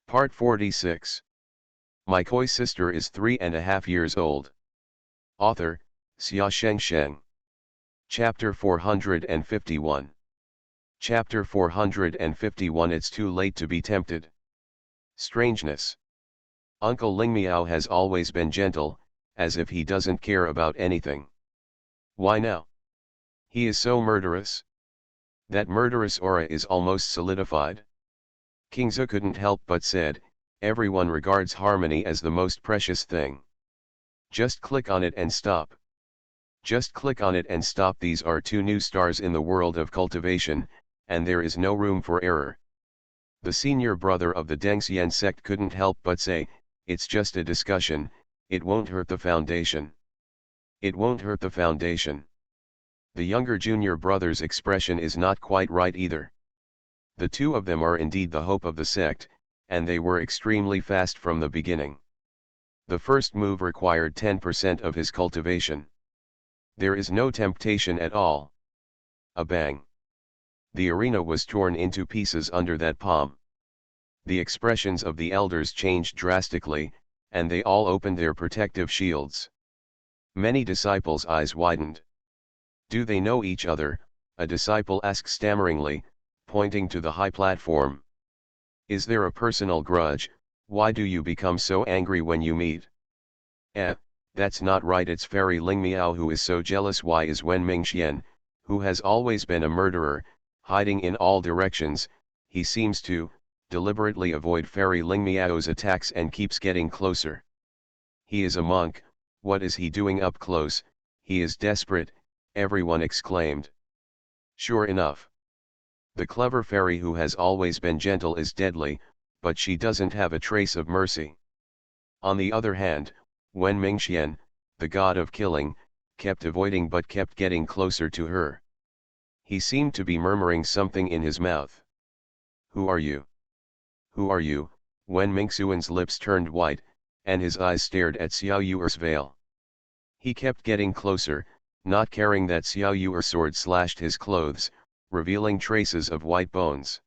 Part 46. My koi sister is 3.5 years old. Author, Xia Sheng. Chapter 451. Chapter 451. It's too late to be tempted. Strangeness. Uncle Ling Miao has always been gentle, as if he doesn't care about anything. Why now? He is so murderous. That murderous aura is almost solidified. King Zhu couldn't help but said, everyone regards harmony as the most precious thing. Just click on it and stop. Just click on it and stop. These are two new stars in the world of cultivation, and there is no room for error. The senior brother of the Dengxian sect couldn't help but say, it's just a discussion, it won't hurt the foundation. It won't hurt the foundation. The younger junior brother's expression is not quite right either. The two of them are indeed the hope of the sect, and they were extremely fast from the beginning. The first move required 10% of his cultivation. There is no temptation at all. A bang. The arena was torn into pieces under that palm. The expressions of the elders changed drastically, and they all opened their protective shields. Many disciples' eyes widened. Do they know each other? A disciple asked stammeringly, pointing to the high platform. Is there a personal grudge? Why do you become so angry when you meet? That's not right. It's Fairy Ling Miao who is so jealous. Why is Wen Mingxian, who has always been a murderer, hiding in all directions? He seems to deliberately avoid Fairy Ling Miao's attacks and keeps getting closer. He is a monk. What is he doing up close? He is desperate, everyone exclaimed. Sure enough. The clever fairy who has always been gentle is deadly, but she doesn't have a trace of mercy. On the other hand, Wen Mingxian, the god of killing, kept avoiding but kept getting closer to her. He seemed to be murmuring something in his mouth. Who are you? Who are you? Wen Mingxian's lips turned white, and his eyes stared at Xiao Yuer's veil. He kept getting closer, not caring that Xiao Yuer's sword slashed his clothes, revealing traces of white bones.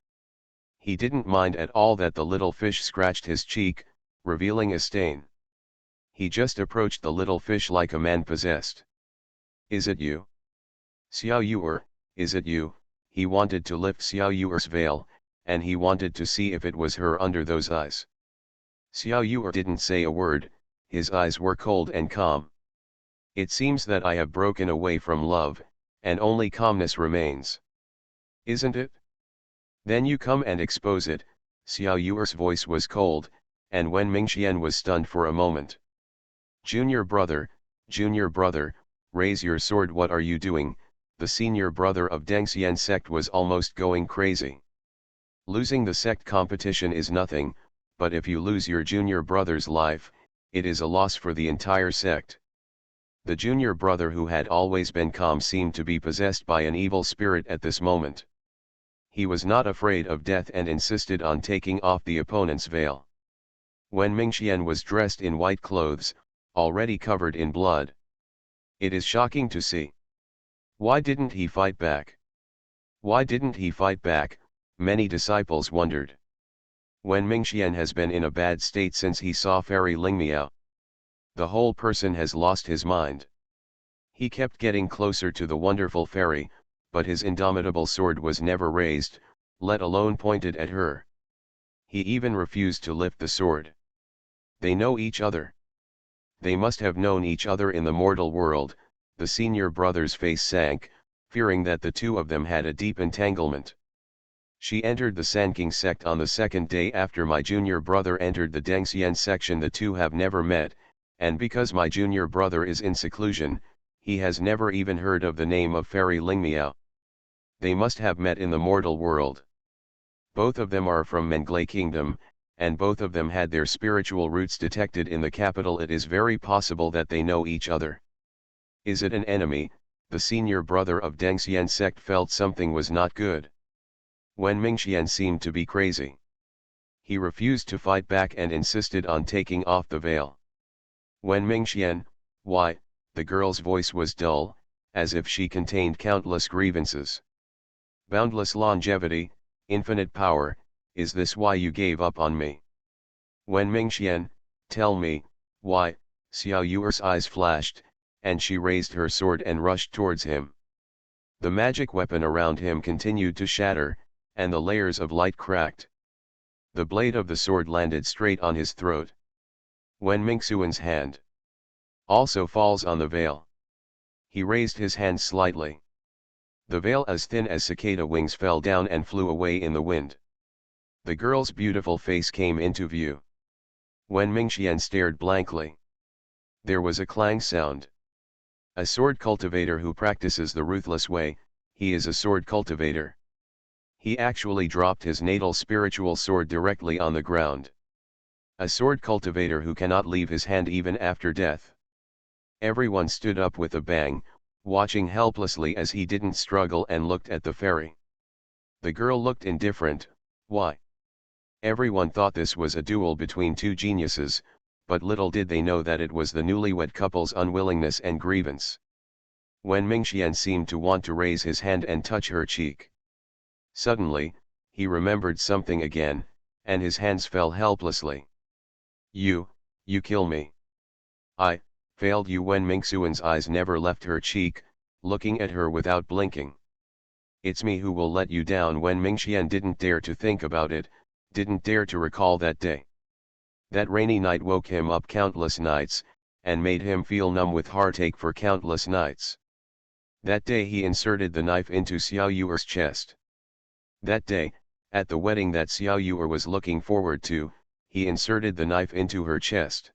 He didn't mind at all that the little fish scratched his cheek, revealing a stain. He just approached the little fish like a man possessed. Is it you? Xiao Yuer, is it you? He wanted to lift Xiao Yuer's veil, and he wanted to see if it was her under those eyes. Xiao Yuer didn't say a word, his eyes were cold and calm. It seems that I have broken away from love, and only calmness remains. Isn't it? Then you come and expose it. Xiao Yuer's voice was cold, and Wen Mingxian was stunned for a moment. Junior brother, raise your sword. What are you doing? The senior brother of Dengxian sect was almost going crazy. Losing the sect competition is nothing, but if you lose your junior brother's life, it is a loss for the entire sect. The junior brother, who had always been calm, seemed to be possessed by an evil spirit at this moment. He was not afraid of death and insisted on taking off the opponent's veil. Wen Mingxian was dressed in white clothes, already covered in blood. It is shocking to see. Why didn't he fight back? Why didn't he fight back? Many disciples wondered. Wen Mingxian has been in a bad state since he saw Fairy Ling Miao. The whole person has lost his mind. He kept getting closer to the wonderful fairy, but his indomitable sword was never raised, let alone pointed at her. He even refused to lift the sword. They know each other. They must have known each other in the mortal world. The senior brother's face sank, fearing that the two of them had a deep entanglement. She entered the Sanking sect on the second day after my junior brother entered the Dengxian section. The two have never met, and because my junior brother is in seclusion, he has never even heard of the name of Fairy Ling Miao. They must have met in the mortal world. Both of them are from Menglai Kingdom, and both of them had their spiritual roots detected in the capital. It is very possible that they know each other. Is it an enemy? The senior brother of Dengxian sect felt something was not good. Wen Mingxian seemed to be crazy. He refused to fight back and insisted on taking off the veil. Wen Mingxian, why? The girl's voice was dull, as if she contained countless grievances. Boundless longevity, infinite power, is this why you gave up on me? Wen Mingxian, tell me, why? Xiao Yuer's eyes flashed, and she raised her sword and rushed towards him. The magic weapon around him continued to shatter, and the layers of light cracked. The blade of the sword landed straight on his throat. Wen Mingxuan's hand also falls on the veil. He raised his hand slightly. The veil as thin as cicada wings fell down and flew away in the wind. The girl's beautiful face came into view. Wen Mingxian stared blankly. There was a clang sound. A sword cultivator who practices the ruthless way, he is a sword cultivator. He actually dropped his natal spiritual sword directly on the ground. A sword cultivator who cannot leave his hand even after death. Everyone stood up with a bang, watching helplessly as he didn't struggle and looked at the fairy. The girl looked indifferent. Why? Everyone thought this was a duel between two geniuses, but little did they know that it was the newlywed couple's unwillingness and grievance. Wen Mingxian seemed to want to raise his hand and touch her cheek. Suddenly, he remembered something again, and his hands fell helplessly. You kill me. I failed you. Wen Mingxuan's eyes never left her cheek, looking at her without blinking. It's me who will let you down. Wen Mingxian didn't dare to think about it, didn't dare to recall that day. That rainy night woke him up countless nights, and made him feel numb with heartache for countless nights. That day he inserted the knife into Xiao Yuer's chest. That day, at the wedding that Xiao Yuer was looking forward to, he inserted the knife into her chest.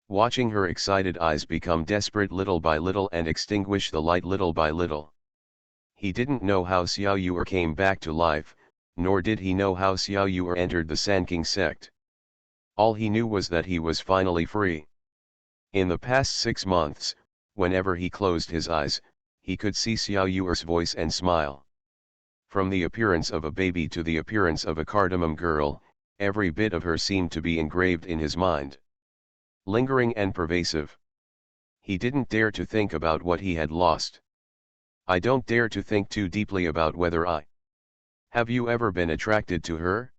Watching her excited eyes become desperate little by little and extinguish the light little by little. He didn't know how Xiao Yuer came back to life, nor did he know how Xiao Yuer entered the Sanking sect. All he knew was that he was finally free. In the past 6 months, whenever he closed his eyes, he could see Xiao Yuer's voice and smile. From the appearance of a baby to the appearance of a cardamom girl, every bit of her seemed to be engraved in his mind. Lingering and pervasive. He didn't dare to think about what he had lost. I don't dare to think too deeply about whether I. Have you ever been attracted to her?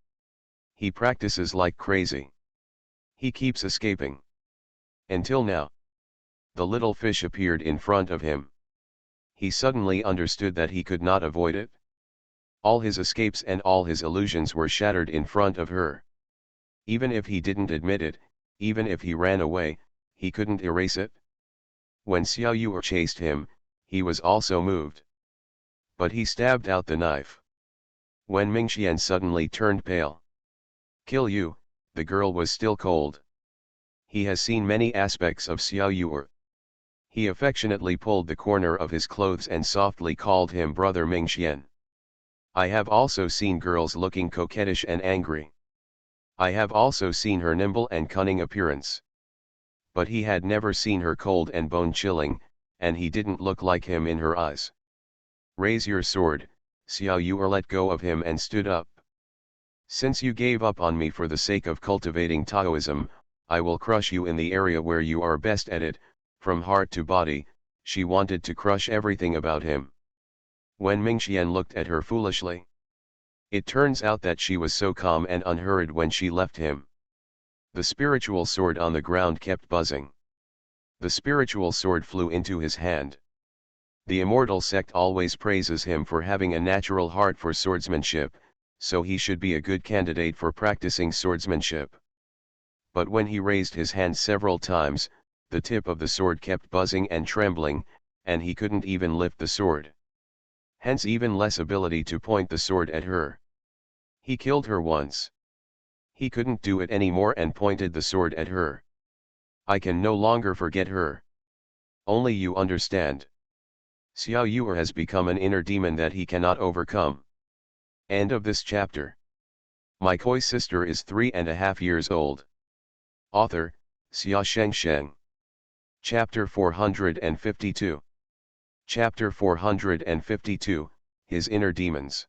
He practices like crazy. He keeps escaping. Until now. The little fish appeared in front of him. He suddenly understood that he could not avoid it. All his escapes and all his illusions were shattered in front of her. Even if he didn't admit it, even if he ran away, he couldn't erase it. When Xiao Yuer chased him, he was also moved. But he stabbed out the knife. Wen Mingxian suddenly turned pale. Kill you, the girl was still cold. He has seen many aspects of Xiao Yuer. He affectionately pulled the corner of his clothes and softly called him Brother Mingxian. I have also seen girls looking coquettish and angry. I have also seen her nimble and cunning appearance. But he had never seen her cold and bone-chilling, and he didn't look like him in her eyes. Raise your sword, Xiao Yuer let go of him and stood up. Since you gave up on me for the sake of cultivating Taoism, I will crush you in the area where you are best at it, from heart to body. She wanted to crush everything about him. Wen Mingxian looked at her foolishly. It turns out that she was so calm and unhurried when she left him. The spiritual sword on the ground kept buzzing. The spiritual sword flew into his hand. The immortal sect always praises him for having a natural heart for swordsmanship, so he should be a good candidate for practicing swordsmanship. But when he raised his hand several times, the tip of the sword kept buzzing and trembling, and he couldn't even lift the sword. Hence even less ability to point the sword at her. He killed her once. He couldn't do it anymore and pointed the sword at her. I can no longer forget her. Only you understand. Xiao Yuer has become an inner demon that he cannot overcome. End of this chapter. My koi sister is 3.5 years old. Author, Xia Sheng. Chapter 452. Chapter 452, His Inner Demons.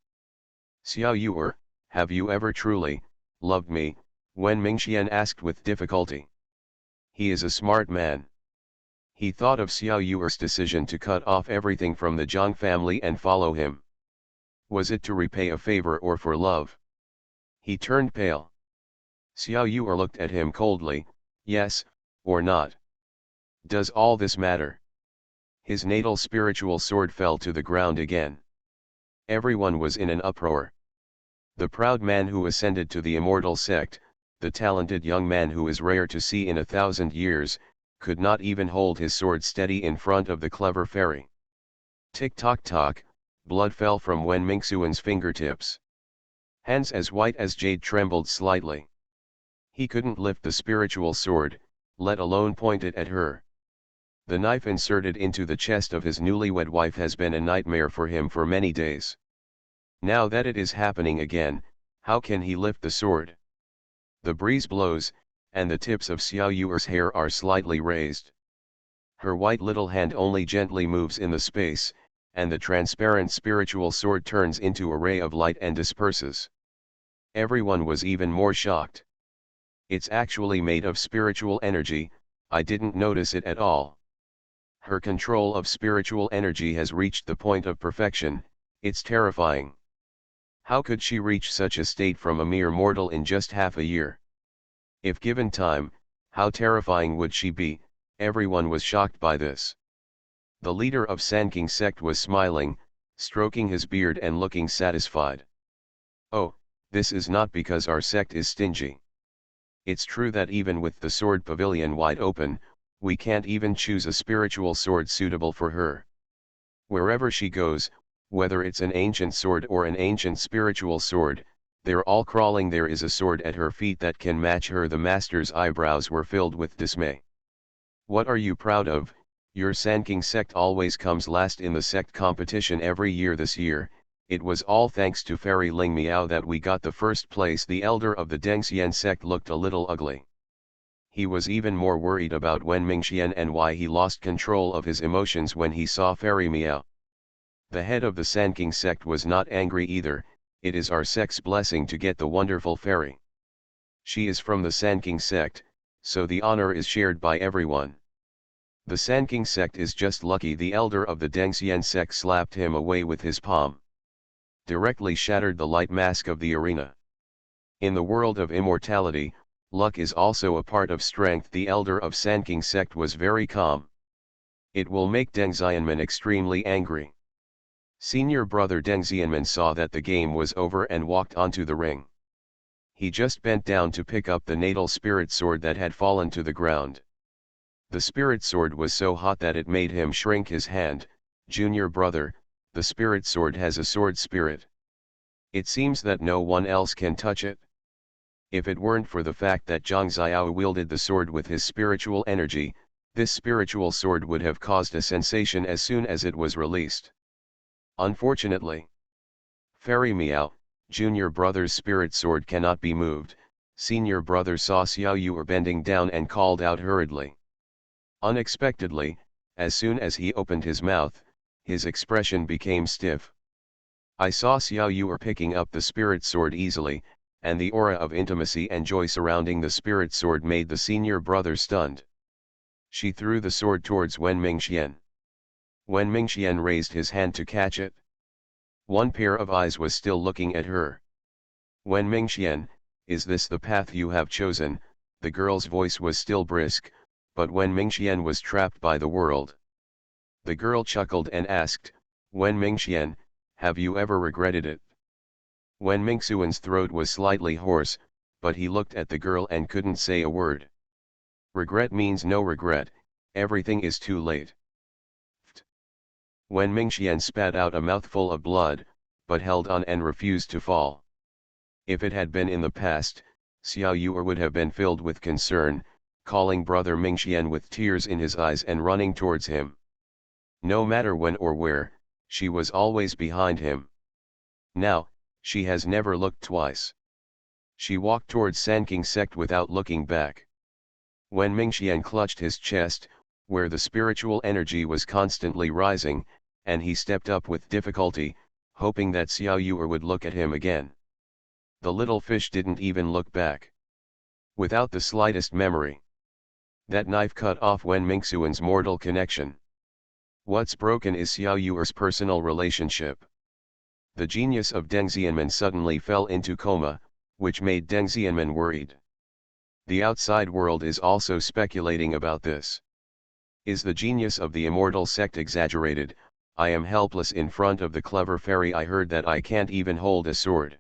Xiao Yuer, have you ever truly loved me? Wen Mingxian asked with difficulty. He is a smart man. He thought of Xiao Yuer's decision to cut off everything from the Zhang family and follow him. Was it to repay a favor or for love? He turned pale. Xiao Yu'er looked at him coldly, yes, or not. Does all this matter? His natal spiritual sword fell to the ground again. Everyone was in an uproar. The proud man who ascended to the immortal sect, the talented young man who is rare to see in 1,000 years, could not even hold his sword steady in front of the clever fairy. Tick-tock-tock, blood fell from Wen Mingxuan's fingertips. Hands as white as jade trembled slightly. He couldn't lift the spiritual sword, let alone point it at her. The knife inserted into the chest of his newlywed wife has been a nightmare for him for many days. Now that it is happening again, how can he lift the sword? The breeze blows, and the tips of Xiao Yuer's hair are slightly raised. Her white little hand only gently moves in the space, and the transparent spiritual sword turns into a ray of light and disperses. Everyone was even more shocked. It's actually made of spiritual energy, I didn't notice it at all. Her control of spiritual energy has reached the point of perfection, it's terrifying. How could she reach such a state from a mere mortal in just half a year? If given time, how terrifying would she be? Everyone was shocked by this. The leader of Sanking sect was smiling, stroking his beard and looking satisfied. Oh, this is not because our sect is stingy. It's true that even with the sword pavilion wide open, we can't even choose a spiritual sword suitable for her. Wherever she goes, whether it's an ancient sword or an ancient spiritual sword, they're all crawling. There is a sword at her feet that can match her. The master's eyebrows were filled with dismay. What are you proud of? Your Sanking sect always comes last in the sect competition every year. This year, it was all thanks to Fairy Ling Miao that we got the first place. The elder of the Dengxian sect looked a little ugly. He was even more worried about Wen Mingxian and why he lost control of his emotions when he saw Fairy Miao. The head of the Sanking sect was not angry either. It is our sect's blessing to get the wonderful fairy. She is from the Sanking sect, so the honor is shared by everyone. The Sanking sect is just lucky. The elder of the Dengxian sect slapped him away with his palm. Directly shattered the light mask of the arena. In the world of immortality, luck is also a part of strength. The elder of Sanking sect was very calm. It will make Deng Xianmen extremely angry. Senior brother Deng Xianmen saw that the game was over and walked onto the ring. He just bent down to pick up the natal spirit sword that had fallen to the ground. The spirit sword was so hot that it made him shrink his hand. Junior brother, the spirit sword has a sword spirit. It seems that no one else can touch it. If it weren't for the fact that Zhang Xiao wielded the sword with his spiritual energy, this spiritual sword would have caused a sensation as soon as it was released. Unfortunately, Fairy Miao, junior brother's spirit sword cannot be moved. Senior brother saw Xiao Yuer bending down and called out hurriedly. Unexpectedly, as soon as he opened his mouth, his expression became stiff. I saw Xiao Yuer picking up the spirit sword easily, and the aura of intimacy and joy surrounding the spirit sword made the senior brother stunned. She threw the sword towards Wen Mingxian. Wen Mingxian raised his hand to catch it. One pair of eyes was still looking at her. Wen Mingxian, is this the path you have chosen? The girl's voice was still brisk, but Wen Mingxian was trapped by the world. The girl chuckled and asked, Wen Mingxian, have you ever regretted it? Wen Mingxuan's throat was slightly hoarse, but he looked at the girl and couldn't say a word. Regret means no regret, everything is too late. Wen Mingxian spat out a mouthful of blood, but held on and refused to fall. If it had been in the past, Xiao Yuer would have been filled with concern, calling brother Mingxian with tears in his eyes and running towards him. No matter when or where, she was always behind him. Now, she has never looked twice. She walked towards Sanking sect without looking back. Wen Mingxian clutched his chest, where the spiritual energy was constantly rising, and he stepped up with difficulty, hoping that Xiao Yuer would look at him again. The little fish didn't even look back. Without the slightest memory. That knife cut off Wen Mingxuan's mortal connection. What's broken is Xiao Yuer's personal relationship. The genius of Deng Xianmen suddenly fell into coma, which made Deng Xianmen worried. The outside world is also speculating about this. Is the genius of the immortal sect exaggerated? I am helpless in front of the clever fairy. I heard that I can't even hold a sword.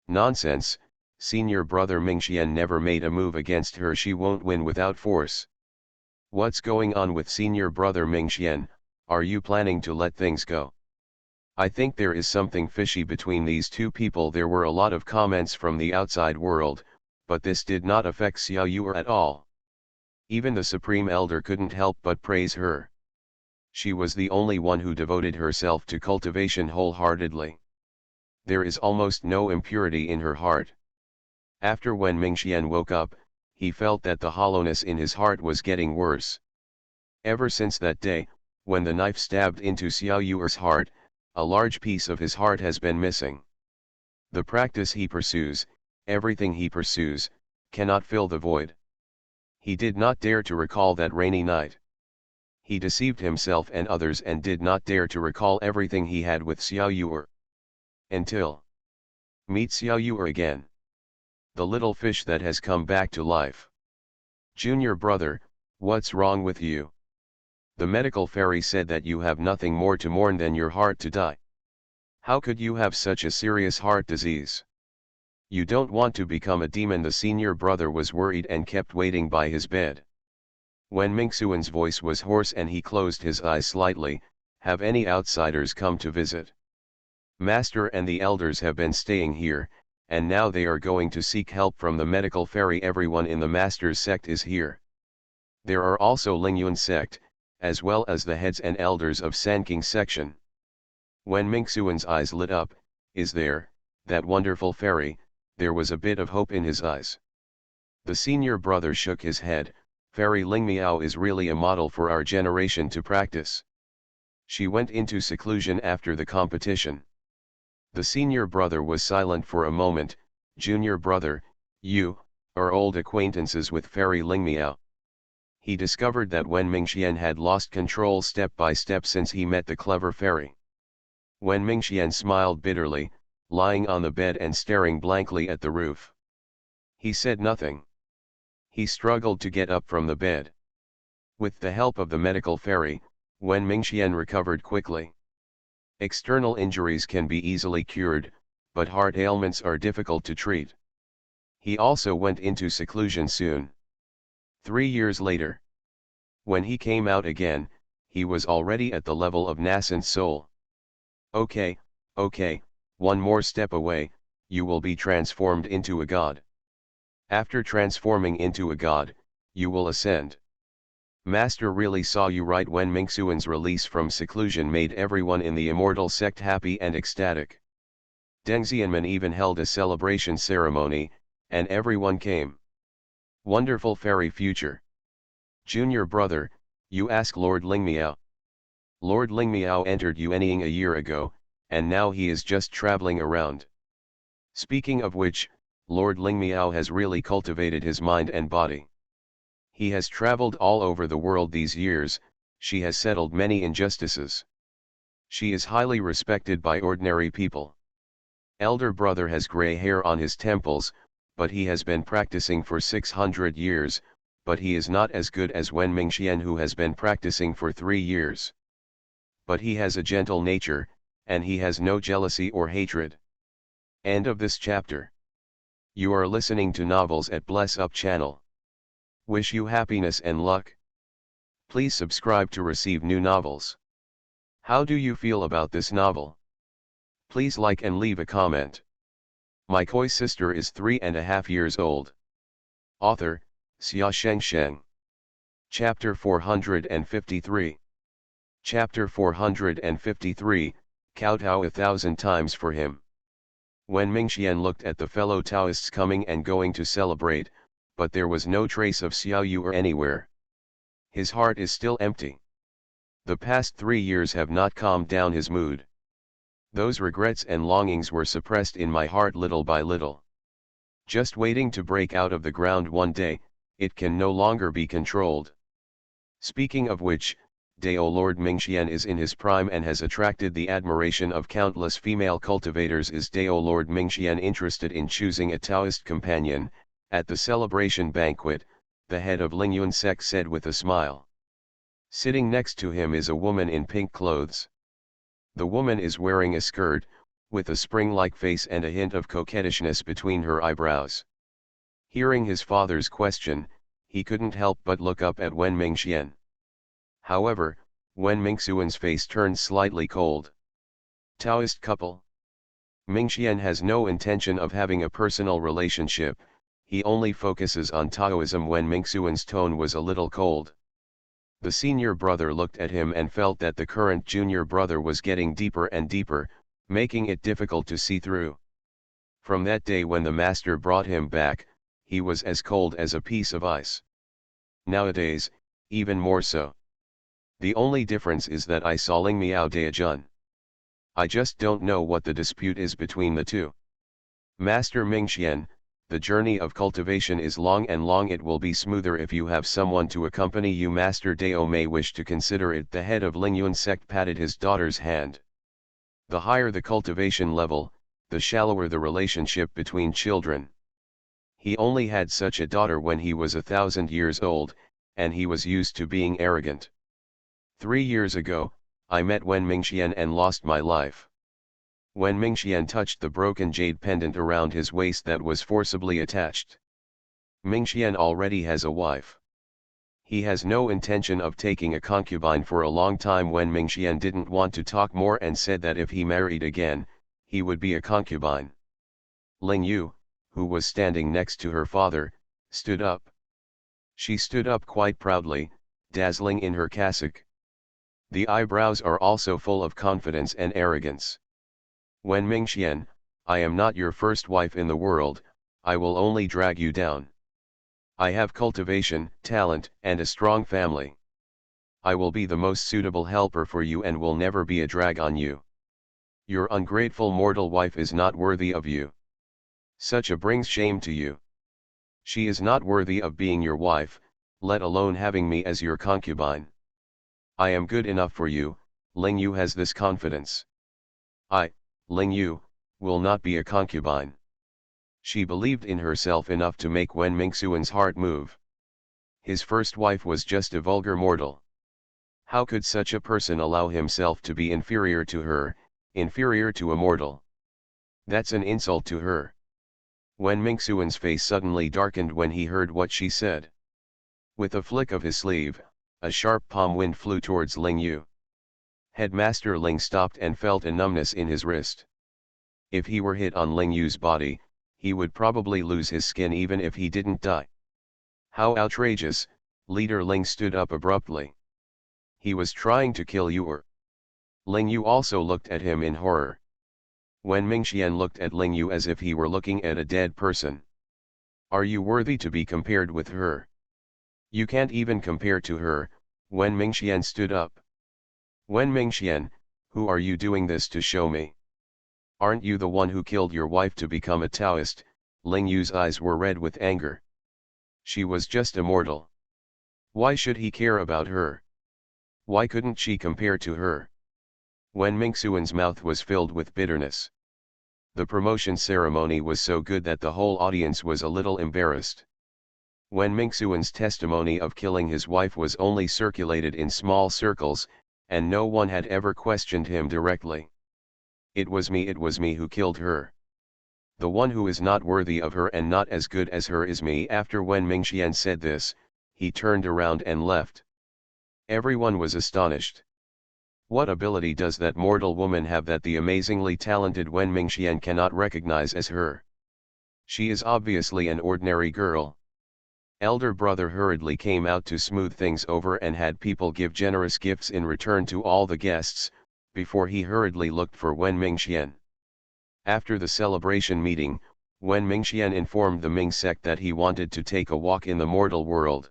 Nonsense, senior brother Mingxian never made a move against her. She won't win without force. What's going on with senior brother Mingxian? Are you planning to let things go? I think there is something fishy between these two people. There were a lot of comments from the outside world, but this did not affect Xiao Yu at all. Even the Supreme Elder couldn't help but praise her. She was the only one who devoted herself to cultivation wholeheartedly. There is almost no impurity in her heart. After when Mingxian woke up, he felt that the hollowness in his heart was getting worse. Ever since that day, when the knife stabbed into Xiao Yu's heart, a large piece of his heart has been missing. The practice he pursues, everything he pursues, cannot fill the void. He did not dare to recall that rainy night. He deceived himself and others and did not dare to recall everything he had with Xiao Yu. Until meet Xiao Yu again. The little fish that has come back to life. Junior brother, what's wrong with you? The medical fairy said that you have nothing more to mourn than your heart to die. How could you have such a serious heart disease? You don't want to become a demon. The senior brother was worried and kept waiting by his bed. When Mingxuan's voice was hoarse and he closed his eyes slightly, have any outsiders come to visit? Master and the elders have been staying here, and now they are going to seek help from the medical fairy. Everyone in the master's sect is here. There are also Lingyun sect, as well as the heads and elders of Sanking section. When Mingxuan's eyes lit up, is there, that wonderful fairy? There was a bit of hope in his eyes. The senior brother shook his head. Fairy Lingmiao is really a model for our generation to practice. She went into seclusion after the competition. The senior brother was silent for a moment. Junior brother, you are old acquaintances with Fairy Lingmiao. He discovered that when Mingxian had lost control step by step since he met the clever fairy. When Mingxian smiled bitterly, lying on the bed and staring blankly at the roof. He said nothing. He struggled to get up from the bed. With the help of the medical fairy, Wen Mingxian recovered quickly. External injuries can be easily cured, but heart ailments are difficult to treat. He also went into seclusion soon. 3 years later. When he came out again, he was already at the level of nascent soul. Okay, one more step away, you will be transformed into a god. After transforming into a god, you will ascend. Master really saw you right. When Mingxuan's release from seclusion made everyone in the immortal sect happy and ecstatic. Deng Xianmen even held a celebration ceremony, and everyone came. Wonderful fairy future. Junior brother, you ask Lord Lingmiao. Lord Lingmiao entered Yuanying a year ago, and now he is just traveling around. Speaking of which, Lord Lingmiao has really cultivated his mind and body. He has traveled all over the world these years. She has settled many injustices. She is highly respected by ordinary people. Elder brother has gray hair on his temples, but he has been practicing for 600 years, but he is not as good as Wen Mingxian, who has been practicing for 3 years. But he has a gentle nature, and he has no jealousy or hatred. End of this chapter. You are listening to Novels at Bless Up channel. Wish you happiness and luck. Please subscribe to receive new novels. How do you feel about this novel? Please like and leave a comment. My koi sister is 3.5 years old. Author, Xia Shengsheng. Chapter 453. Chapter 453, kowtow 1,000 times for him. When Mingxian looked at the fellow Taoists coming and going to celebrate, but there was no trace of Xiao Yu anywhere. His heart is still empty. The past 3 years have not calmed down his mood. Those regrets and longings were suppressed in my heart little by little. Just waiting to break out of the ground one day, it can no longer be controlled. Speaking of which, Dao Lord Mingxian is in his prime and has attracted the admiration of countless female cultivators. Is Dao Lord Mingxian interested in choosing a Taoist companion? At the celebration banquet, the head of Lingyun sect said with a smile. Sitting next to him is a woman in pink clothes. The woman is wearing a skirt, with a spring-like face and a hint of coquettishness between her eyebrows. Hearing his father's question, he couldn't help but look up at Wen Mingxian. However, Wen Mingxuan's face turned slightly cold. Taoist couple. Mingxian has no intention of having a personal relationship, he only focuses on Taoism. Wen Mingxuan's tone was a little cold. The senior brother looked at him and felt that the current junior brother was getting deeper and deeper, making it difficult to see through. From that day when the master brought him back, he was as cold as a piece of ice. Nowadays, even more so. The only difference is that I saw Ling Miao Daejun. I just don't know what the dispute is between the two. Master Mingxian, the journey of cultivation is long and long. It will be smoother if you have someone to accompany you. Master Dao may wish to consider it. The head of Lingyun sect patted his daughter's hand. The higher the cultivation level, the shallower the relationship between children. He only had such a daughter when he was 1,000 years old, and he was used to being arrogant. 3 years ago, I met Wen Mingxian and lost my life. Wen Mingxian touched the broken jade pendant around his waist that was forcibly attached. Mingxian already has a wife. He has no intention of taking a concubine for a long time. Wen Mingxian didn't want to talk more and said that if he married again, he would be a concubine. Ling Yu, who was standing next to her father, stood up. She stood up quite proudly, dazzling in her cassock. The eyebrows are also full of confidence and arrogance. Wen Mingxian, I am not your first wife in the world, I will only drag you down. I have cultivation, talent, and a strong family. I will be the most suitable helper for you and will never be a drag on you. Your ungrateful mortal wife is not worthy of you. Such a brings shame to you. She is not worthy of being your wife, let alone having me as your concubine. I am good enough for you. Ling Yu has this confidence. I, Ling Yu, will not be a concubine. She believed in herself enough to make Wen Mingxuan's heart move. His first wife was just a vulgar mortal. How could such a person allow himself to be inferior to her, inferior to a mortal? That's an insult to her. Wen Mingxuan's face suddenly darkened when he heard what she said. With a flick of his sleeve, a sharp palm wind flew towards Ling Yu. Headmaster Ling stopped and felt a numbness in his wrist. If he were hit on Ling Yu's body, he would probably lose his skin even if he didn't die. How outrageous! Leader Ling stood up abruptly. He was trying to kill you. Ling Yu also looked at him in horror. Wen Mingxian looked at Ling Yu as if he were looking at a dead person. Are you worthy to be compared with her? You can't even compare to her. Wen Mingxian stood up. Wen Mingxian, who are you doing this to show me? Aren't you the one who killed your wife to become a Taoist? Ling Yu's eyes were red with anger. She was just a mortal. Why should he care about her? Why couldn't she compare to her? Wen Mingxuan's mouth was filled with bitterness. The promotion ceremony was so good that the whole audience was a little embarrassed. Wen Mingxuan's testimony of killing his wife was only circulated in small circles, and no one had ever questioned him directly. It was me who killed her. The one who is not worthy of her and not as good as her is me. After Wen Mingxian said this, he turned around and left. Everyone was astonished. What ability does that mortal woman have that the amazingly talented Wen Mingxian cannot recognize as her? She is obviously an ordinary girl. Elder brother hurriedly came out to smooth things over and had people give generous gifts in return to all the guests, before he hurriedly looked for Wen Mingxian. After the celebration meeting, Wen Mingxian informed the Ming sect that he wanted to take a walk in the mortal world.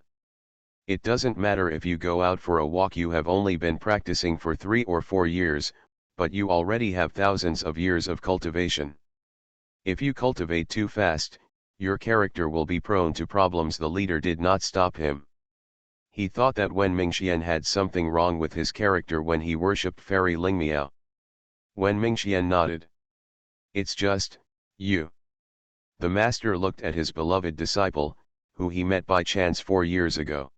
It doesn't matter if you go out for a walk, you have only been practicing for 3 or 4 years, but you already have thousands of years of cultivation. If you cultivate too fast, your character will be prone to problems. The leader did not stop him. He thought that Wen Mingxian had something wrong with his character when he worshipped Fairy Ling Miao. Wen Mingxian nodded. It's just, you. The master looked at his beloved disciple, who he met by chance 4 years ago.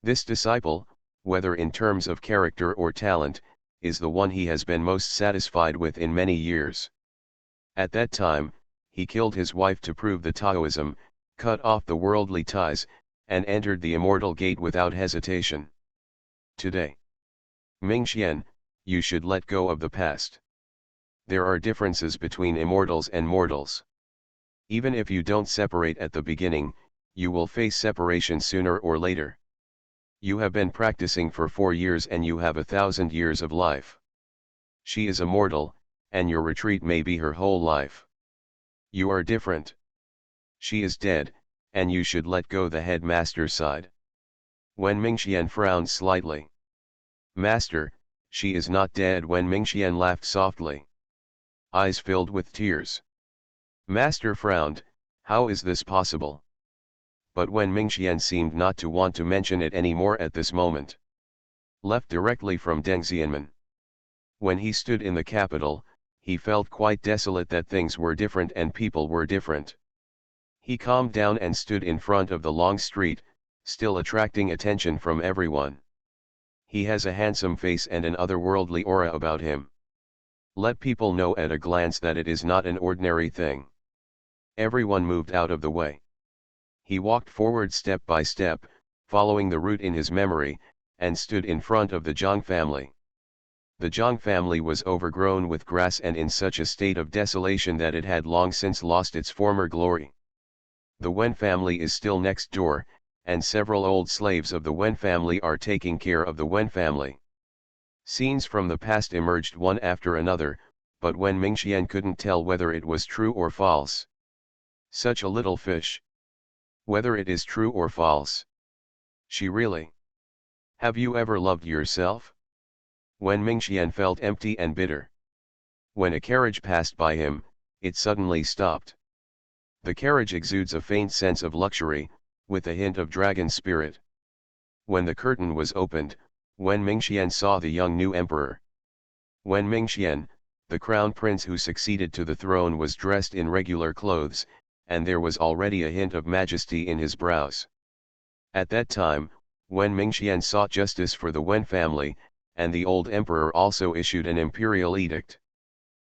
This disciple, whether in terms of character or talent, is the one he has been most satisfied with in many years. At that time, he killed his wife to prove the Taoism, cut off the worldly ties, and entered the immortal gate without hesitation. Today, Mingxian, you should let go of the past. There are differences between immortals and mortals. Even if you don't separate at the beginning, you will face separation sooner or later. You have been practicing for 4 years and you have 1,000 years of life. She is a mortal, and your retreat may be her whole life. You are different. She is dead, and you should let go the headmaster sighed. Wen Mingxian frowned slightly. Master, she is not dead. Wen Mingxian laughed softly. Eyes filled with tears. Master frowned, how is this possible? But Wen Mingxian seemed not to want to mention it any more at this moment. Left directly from Deng Xianmen. When he stood in the capital, he felt quite desolate that things were different and people were different. He calmed down and stood in front of the long street, still attracting attention from everyone. He has a handsome face and an otherworldly aura about him. Let people know at a glance that it is not an ordinary thing. Everyone moved out of the way. He walked forward step by step, following the route in his memory, and stood in front of the Zhang family. The Zhang family was overgrown with grass and in such a state of desolation that it had long since lost its former glory. The Wen family is still next door, and several old slaves of the Wen family are taking care of the Wen family. Scenes from the past emerged one after another, but Wen Mingxian couldn't tell whether it was true or false. Such a little fish. Whether it is true or false. She really. Have you ever loved yourself? Wen Mingxian felt empty and bitter. When a carriage passed by him, it suddenly stopped. The carriage exudes a faint sense of luxury, with a hint of dragon spirit. When the curtain was opened, Wen Mingxian saw the young new emperor. Wen Mingxian, the crown prince who succeeded to the throne, was dressed in regular clothes, and there was already a hint of majesty in his brows. At that time, Wen Mingxian sought justice for the Wen family, and the old emperor also issued an imperial edict.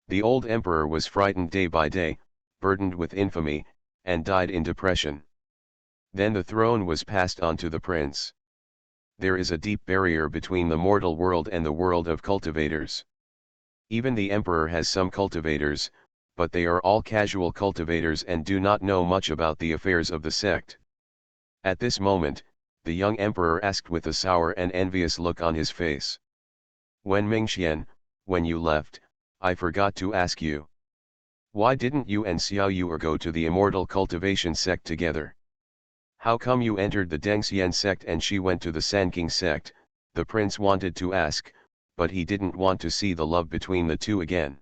The old emperor was frightened day by day, burdened with infamy, and died in depression. Then the throne was passed on to the prince. There is a deep barrier between the mortal world and the world of cultivators. Even the emperor has some cultivators, but they are all casual cultivators and do not know much about the affairs of the sect. At this moment, the young emperor asked with a sour and envious look on his face. Wen Mingxian, when you left, I forgot to ask you. Why didn't you and Xiao Yu go to the immortal cultivation sect together? How come you entered the Dengxian sect and she went to the Sanking sect? The prince wanted to ask, but he didn't want to see the love between the two again.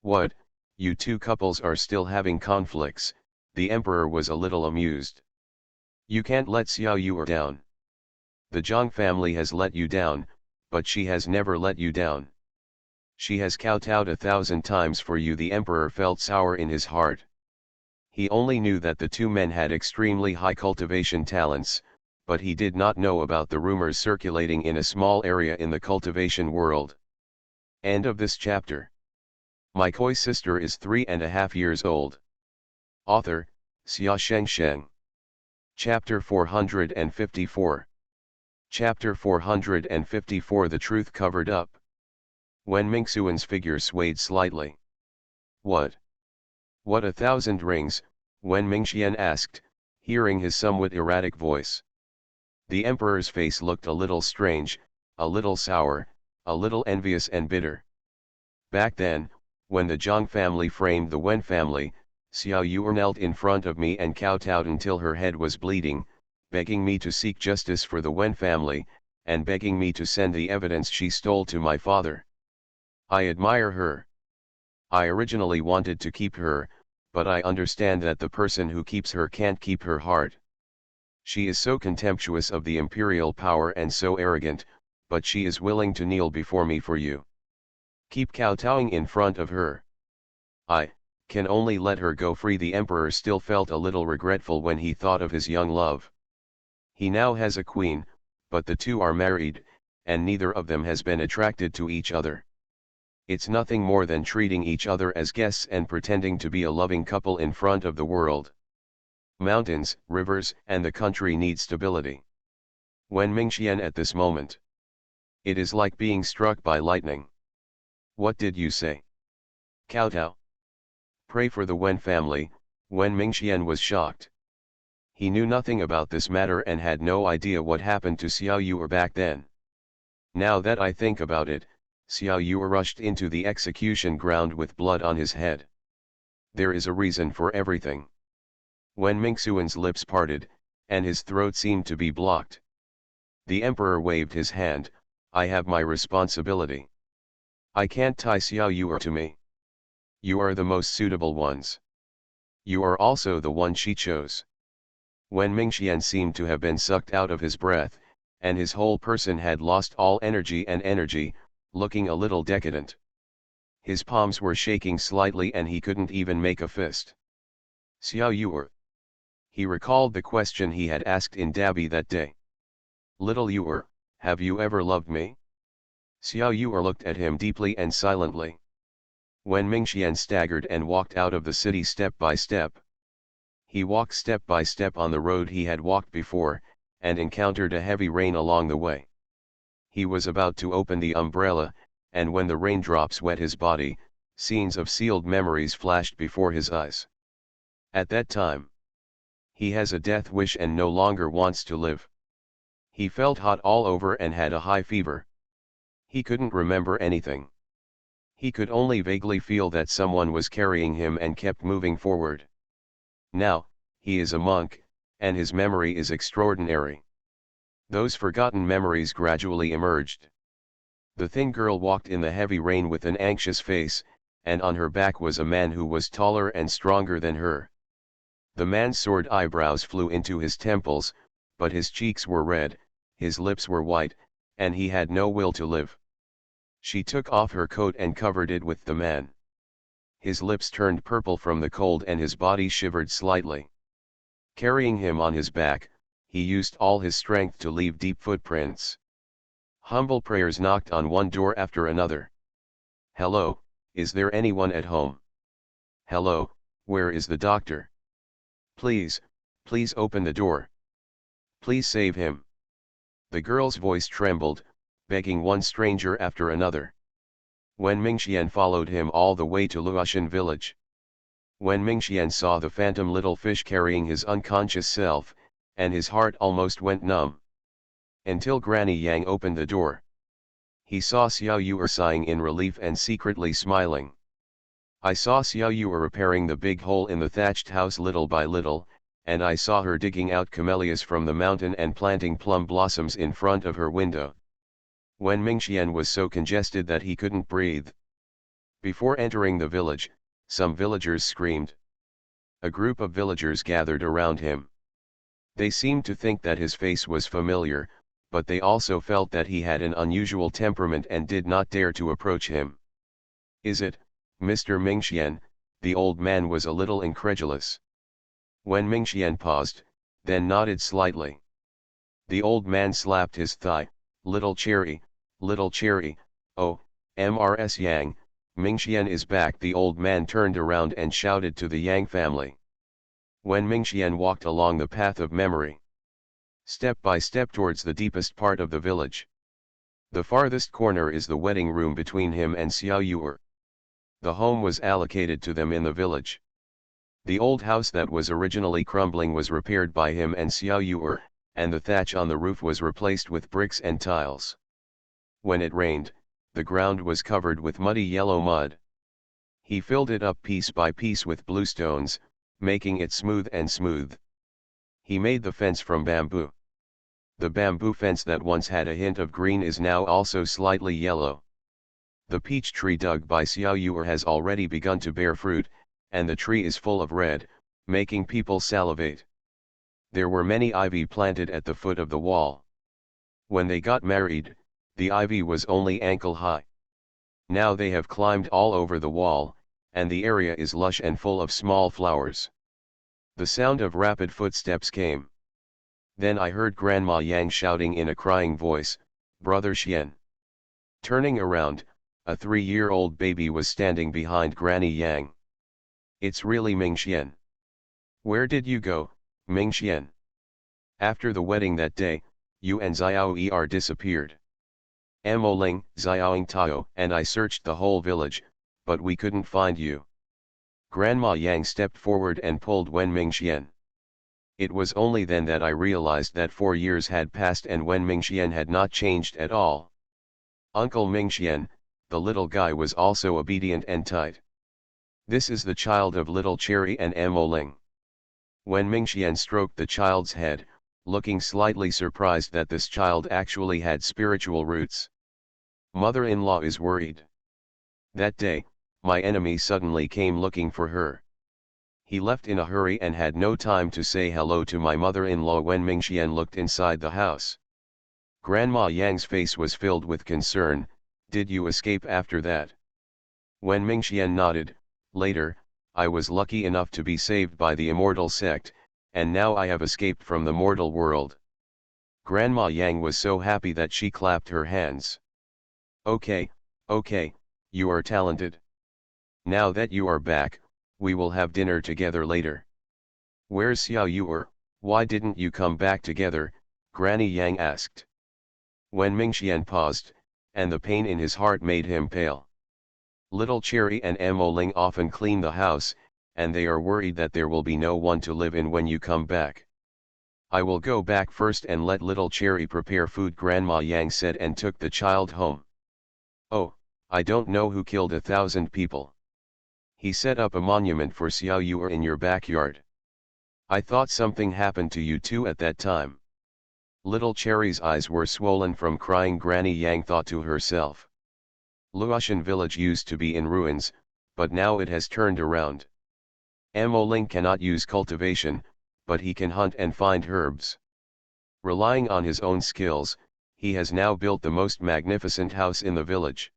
What, you two couples are still having conflicts? The emperor was a little amused. You can't let Xiao Yu down. The Zhang family has let you down, but she has never let you down. She has kowtowed 1,000 times for you. The emperor felt sour in his heart. He only knew that the two men had extremely high cultivation talents, but he did not know about the rumors circulating in a small area in the cultivation world. End of this chapter. My koi sister is 3.5 years old. Author, Xia Shengsheng. Chapter 454. Chapter 454. The truth covered up. When Mingxuan's figure swayed slightly. What? What 1,000 rings? Wen Mingxian asked, hearing his somewhat erratic voice. The emperor's face looked a little strange, a little sour, a little envious and bitter. Back then, when the Zhang family framed the Wen family, Xiao Yu knelt in front of me and kowtowed until her head was bleeding, begging me to seek justice for the Wen family, and begging me to send the evidence she stole to my father. I admire her. I originally wanted to keep her, but I understand that the person who keeps her can't keep her heart. She is so contemptuous of the imperial power and so arrogant, but she is willing to kneel before me for you. Keep kowtowing in front of her. I can only let her go free. The emperor still felt a little regretful when he thought of his young love. He now has a queen, but the two are married, and neither of them has been attracted to each other. It's nothing more than treating each other as guests and pretending to be a loving couple in front of the world. Mountains, rivers, and the country need stability. Wen Mingxian at this moment. It is like being struck by lightning. What did you say? Kowtow. Pray for the Wen family. Wen Mingxian was shocked. He knew nothing about this matter and had no idea what happened to Xiao Yu'er back then. Now that I think about it, Xiao Yu'er rushed into the execution ground with blood on his head. There is a reason for everything. Wen Mingxuan's lips parted, and his throat seemed to be blocked. The emperor waved his hand. I have my responsibility. I can't tie Xiao Yu'er to me. You are the most suitable ones. You are also the one she chose. Wen Mingxian seemed to have been sucked out of his breath, and his whole person had lost all energy, looking a little decadent. His palms were shaking slightly and he couldn't even make a fist. Xiao Yu'er. He recalled the question he had asked in Dabi that day. Little Yu'er, have you ever loved me? Xiao Yu'er looked at him deeply and silently. Wen Mingxian staggered and walked out of the city step by step. He walked step by step on the road he had walked before, and encountered a heavy rain along the way. He was about to open the umbrella, and when the raindrops wet his body, scenes of sealed memories flashed before his eyes. At that time, he has a death wish and no longer wants to live. He felt hot all over and had a high fever. He couldn't remember anything. He could only vaguely feel that someone was carrying him and kept moving forward. Now, he is a monk, and his memory is extraordinary. Those forgotten memories gradually emerged. The thin girl walked in the heavy rain with an anxious face, and on her back was a man who was taller and stronger than her. The man's sword eyebrows flew into his temples, but his cheeks were red, his lips were white, and he had no will to live. She took off her coat and covered it with the man. His lips turned purple from the cold and his body shivered slightly. Carrying him on his back, he used all his strength to leave deep footprints. Humble prayers knocked on one door after another. Hello, is there anyone at home? Hello, where is the doctor? Please, please open the door. Please save him. The girl's voice trembled, begging one stranger after another. Wen Mingxian followed him all the way to Luoshan village. Wen Mingxian saw the phantom little fish carrying his unconscious self, and his heart almost went numb. Until Granny Yang opened the door. He saw Xiao Yu'er sighing in relief and secretly smiling. I saw Xiao Yu'er repairing the big hole in the thatched house little by little, and I saw her digging out camellias from the mountain and planting plum blossoms in front of her window. Wen Mingxian was so congested that he couldn't breathe. Before entering the village, some villagers screamed. A group of villagers gathered around him. They seemed to think that his face was familiar, but they also felt that he had an unusual temperament and did not dare to approach him. Is it, Mr. Mingxian? The old man was a little incredulous. Wen Mingxian paused, then nodded slightly. The old man slapped his thigh. Little cherry, oh, Mrs. Yang, Mingxian is back. The old man turned around and shouted to the Yang family. Wen Mingxian walked along the path of memory. Step by step towards the deepest part of the village. The farthest corner is the wedding room between him and Xiao Yu'er. The home was allocated to them in the village. The old house that was originally crumbling was repaired by him and Xiao Yu'er, and the thatch on the roof was replaced with bricks and tiles. When it rained, the ground was covered with muddy yellow mud. He filled it up piece by piece with blue stones, making it smooth and smooth. He made the fence from bamboo. The bamboo fence that once had a hint of green is now also slightly yellow. The peach tree dug by Xiao Yu'er has already begun to bear fruit, and the tree is full of red, making people salivate. There were many ivy planted at the foot of the wall. When they got married, the ivy was only ankle high. Now they have climbed all over the wall, and the area is lush and full of small flowers. The sound of rapid footsteps came. Then I heard Grandma Yang shouting in a crying voice, "Brother Xian." Turning around, a 3-year-old baby was standing behind Granny Yang. "It's really Ming Xian. Where did you go, Ming Xian? After the wedding that day, you and Xiao Er disappeared. Mo Ling, Xiaoing Tao and I searched the whole village, but we couldn't find you." Grandma Yang stepped forward and pulled Wen Mingxian. It was only then that I realized that 4 years had passed and Wen Mingxian had not changed at all. Uncle Mingxian, the little guy, was also obedient and tight. "This is the child of little Cherry and Mo Ling." Wen Mingxian stroked the child's head, looking slightly surprised that this child actually had spiritual roots. "Mother-in-law is worried. That day, my enemy suddenly came looking for her. He left in a hurry and had no time to say hello to my mother-in-law." When Mingxian looked inside the house, Grandma Yang's face was filled with concern. "Did you escape after that?" When Mingxian nodded, "Later, I was lucky enough to be saved by the immortal sect, and now I have escaped from the mortal world." Grandma Yang was so happy that she clapped her hands. Okay, you are talented. Now that you are back, we will have dinner together later." "Where's Xiao Yuer? Why didn't you come back together?" Granny Yang asked. When Mingxian paused, and the pain in his heart made him pale. "Little Cherry and Mo Ling often clean the house, and they are worried that there will be no one to live in when you come back. I will go back first and let little Cherry prepare food," Grandma Yang said, and took the child home. "Oh, I don't know who killed 1,000 people. He set up a monument for Xiao Yuer in your backyard. I thought something happened to you too at that time." Little Cherry's eyes were swollen from crying. Granny Yang thought to herself. Luotian village used to be in ruins, but now it has turned around. Mo Ling cannot use cultivation, but he can hunt and find herbs. Relying on his own skills, he has now built the most magnificent house in the village.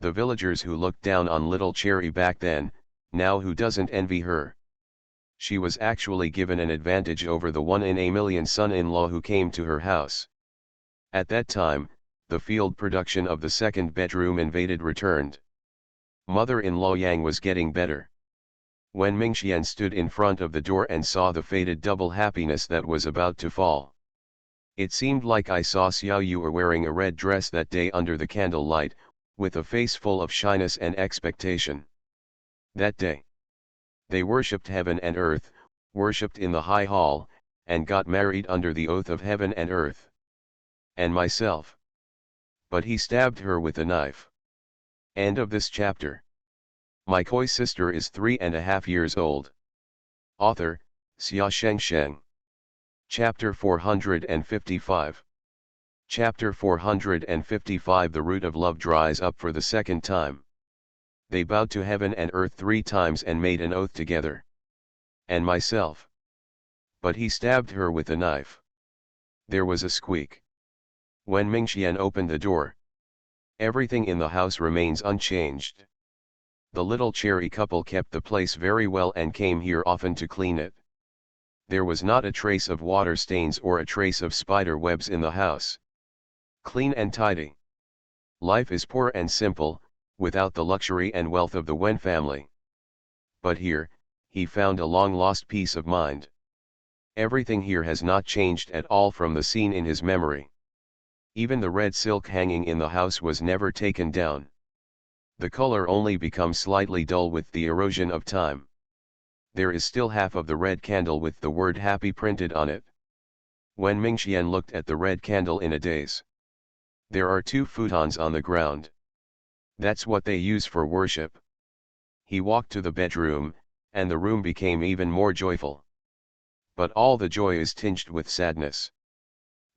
The villagers who looked down on little Cherry back then, now who doesn't envy her? She was actually given an advantage over the 1 in a million son-in-law who came to her house. At that time, the field production of the second bedroom invaded returned. Mother-in-law Yang was getting better. When Mingxian stood in front of the door and saw the faded double happiness that was about to fall. "It seemed like I saw Xiao Yuer wearing a red dress that day under the candlelight, with a face full of shyness and expectation. That day, they worshipped heaven and earth, worshipped in the high hall, and got married under the oath of heaven and earth. And myself." But he stabbed her with a knife. End of this chapter. My koi sister is 3.5 years old. Author, Xia Shengsheng. Chapter 455. Chapter 455. The root of love dries up for the second time. They bowed to heaven and earth 3 times and made an oath together. And myself. But he stabbed her with a knife. There was a squeak. When Mingxian opened the door, everything in the house remains unchanged. The little Cherry couple kept the place very well and came here often to clean it. There was not a trace of water stains or a trace of spider webs in the house. Clean and tidy. Life is poor and simple, without the luxury and wealth of the Wen family. But here, he found a long-lost peace of mind. Everything here has not changed at all from the scene in his memory. Even the red silk hanging in the house was never taken down. The color only becomes slightly dull with the erosion of time. There is still half of the red candle with the word happy printed on it. When Mingxian looked at the red candle in a daze. There are 2 futons on the ground. That's what they use for worship. He walked to the bedroom, and the room became even more joyful. But all the joy is tinged with sadness.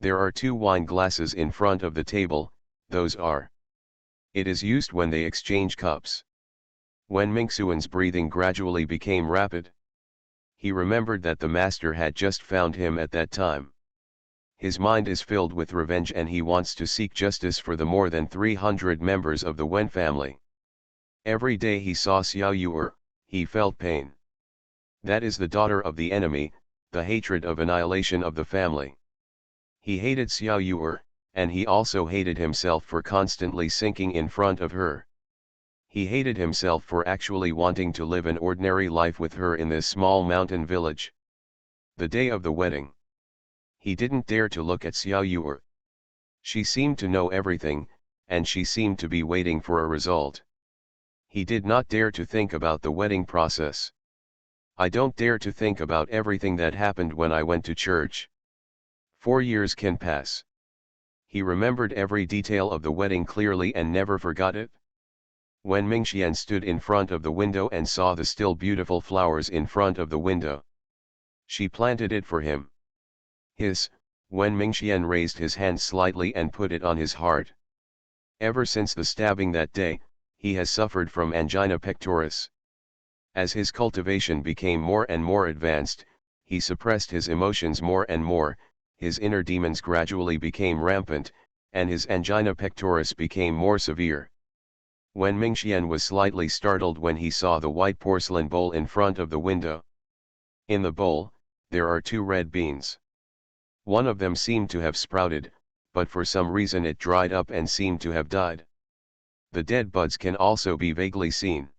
There are 2 wine glasses in front of the table, those are. It is used when they exchange cups. When Mingxuan's breathing gradually became rapid. He remembered that the master had just found him at that time. His mind is filled with revenge and he wants to seek justice for the more than 300 members of the Wen family. Every day he saw Xiao Yuer, he felt pain. That is the daughter of the enemy, the hatred of annihilation of the family. He hated Xiao Yuer, and he also hated himself for constantly sinking in front of her. He hated himself for actually wanting to live an ordinary life with her in this small mountain village. The day of the wedding. He didn't dare to look at Xiao Yuer. She seemed to know everything, and she seemed to be waiting for a result. He did not dare to think about the wedding process. I don't dare to think about everything that happened when I went to church. 4 years can pass. He remembered every detail of the wedding clearly and never forgot it. When Mingxian stood in front of the window and saw the still beautiful flowers in front of the window, she planted it for him. When Mingxian raised his hand slightly and put it on his heart. Ever since the stabbing that day, he has suffered from angina pectoris. As his cultivation became more and more advanced, he suppressed his emotions more and more, his inner demons gradually became rampant, and his angina pectoris became more severe. When Mingxian was slightly startled when he saw the white porcelain bowl in front of the window. In the bowl, there are 2 red beans. One of them seemed to have sprouted, but for some reason it dried up and seemed to have died. The dead buds can also be vaguely seen.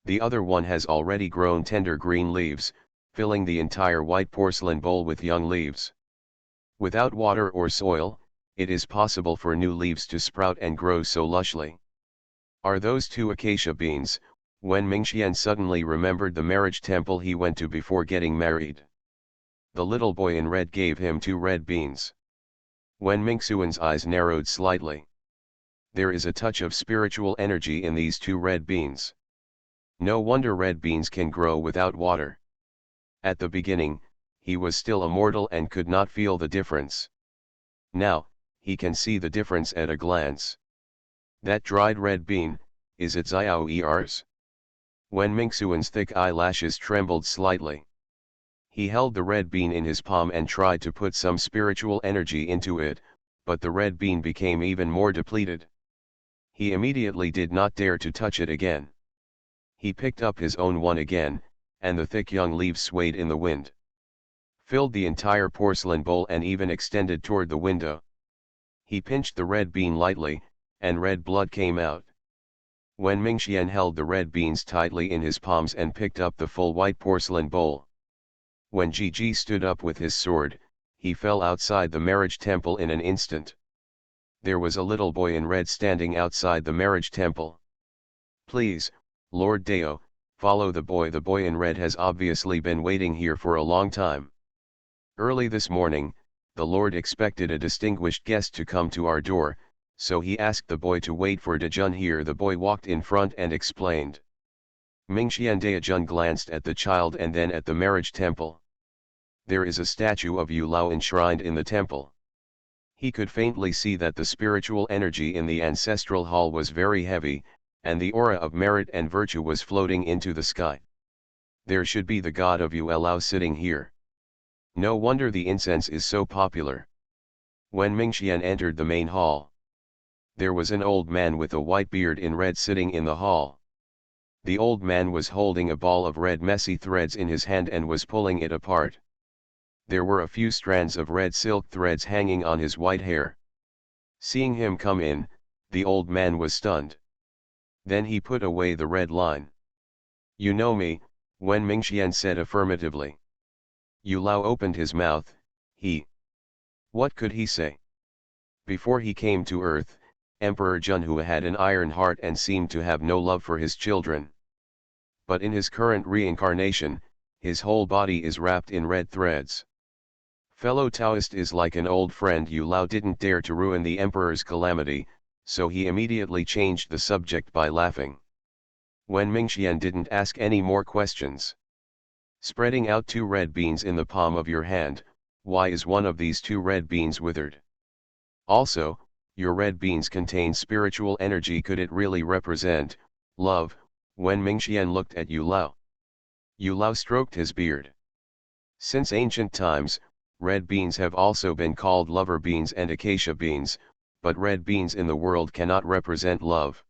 The other one has already grown tender green leaves, filling the entire white porcelain bowl with young leaves. Without water or soil, it is possible for new leaves to sprout and grow so lushly. Are those 2 acacia beans? When Mingxian suddenly remembered the marriage temple he went to before getting married. The little boy in red gave him 2 red beans. When Mingxuan's eyes narrowed slightly. There is a touch of spiritual energy in these 2 red beans. No wonder red beans can grow without water. At the beginning, he was still a mortal and could not feel the difference. Now, he can see the difference at a glance. That dried red bean, is it Xiao Er's? When Mingxuan's thick eyelashes trembled slightly. He held the red bean in his palm and tried to put some spiritual energy into it, but the red bean became even more depleted. He immediately did not dare to touch it again. He picked up his own one again, and the thick young leaves swayed in the wind. Filled the entire porcelain bowl and even extended toward the window. He pinched the red bean lightly, and red blood came out. When Mingxian held the red beans tightly in his palms and picked up the full white porcelain bowl. When Gigi stood up with his sword, he fell outside the marriage temple in an instant. There was a little boy in red standing outside the marriage temple. Please, Lord Dao, follow the boy. The boy in red has obviously been waiting here for a long time. Early this morning, the Lord expected a distinguished guest to come to our door, so he asked the boy to wait for Dejun here. The boy walked in front and explained. Mingxian Dejun glanced at the child and then at the marriage temple. There is a statue of Yu Lao enshrined in the temple. He could faintly see that the spiritual energy in the ancestral hall was very heavy, and the aura of merit and virtue was floating into the sky. There should be the god of Yu Lao sitting here. No wonder the incense is so popular. When Mingxian entered the main hall, there was an old man with a white beard in red sitting in the hall. The old man was holding a ball of red messy threads in his hand and was pulling it apart. There were a few strands of red silk threads hanging on his white hair. Seeing him come in, the old man was stunned. Then he put away the red line. You know me, Wen Mingxian said affirmatively. Yu Lao opened his mouth. What could he say? Before he came to earth, Emperor Junhua had an iron heart and seemed to have no love for his children. But in his current reincarnation, his whole body is wrapped in red threads. Fellow Taoist is like an old friend. Yu Lao didn't dare to ruin the emperor's calamity, so he immediately changed the subject by laughing. When Mingxian didn't ask any more questions. Spreading out 2 red beans in the palm of your hand, why is one of these 2 red beans withered? Also, your red beans contain spiritual energy. Could it really represent love? When Mingxian looked at Yu Lao. Yu Lao stroked his beard. Since ancient times, red beans have also been called lover beans and acacia beans, but red beans in the world cannot represent love.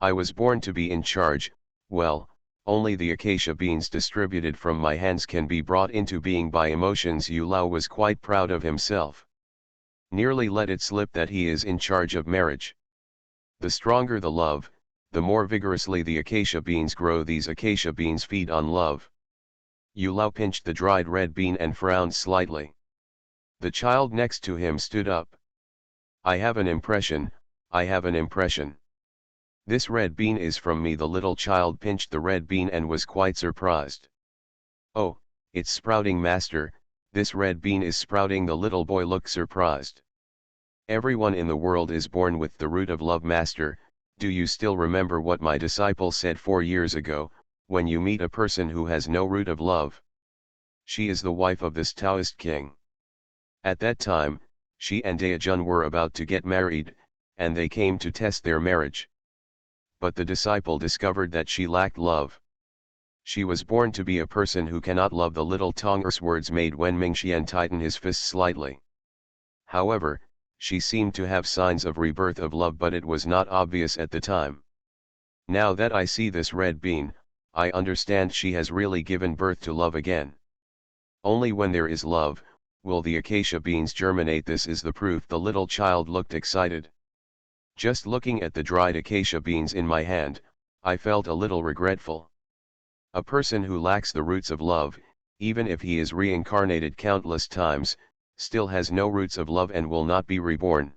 I was born to be in charge. Well, only the acacia beans distributed from my hands can be brought into being by emotions. Yu Lao was quite proud of himself. Nearly let it slip that he is in charge of marriage. The stronger the love, the more vigorously the acacia beans grow. These acacia beans feed on love. Yu Lao pinched the dried red bean and frowned slightly. The child next to him stood up. I have an impression, I have an impression. This red bean is from me. The little child pinched the red bean and was quite surprised. Oh, it's sprouting, master, this red bean is sprouting. The little boy looked surprised. Everyone in the world is born with the root of love, master. Do you still remember what my disciple said 4 years ago? When you meet a person who has no root of love, she is the wife of this Taoist king. At that time, she and Daijun were about to get married, and they came to test their marriage. But the disciple discovered that she lacked love. She was born to be a person who cannot love. The little Tonger's words made Wen Mingxian tighten his fist slightly. However, she seemed to have signs of rebirth of love, but it was not obvious at the time. Now that I see this red bean, I understand she has really given birth to love again. Only when there is love, will the acacia beans germinate. This is the proof. The little child looked excited. Just looking at the dried acacia beans in my hand, I felt a little regretful. A person who lacks the roots of love, even if he is reincarnated countless times, still has no roots of love and will not be reborn.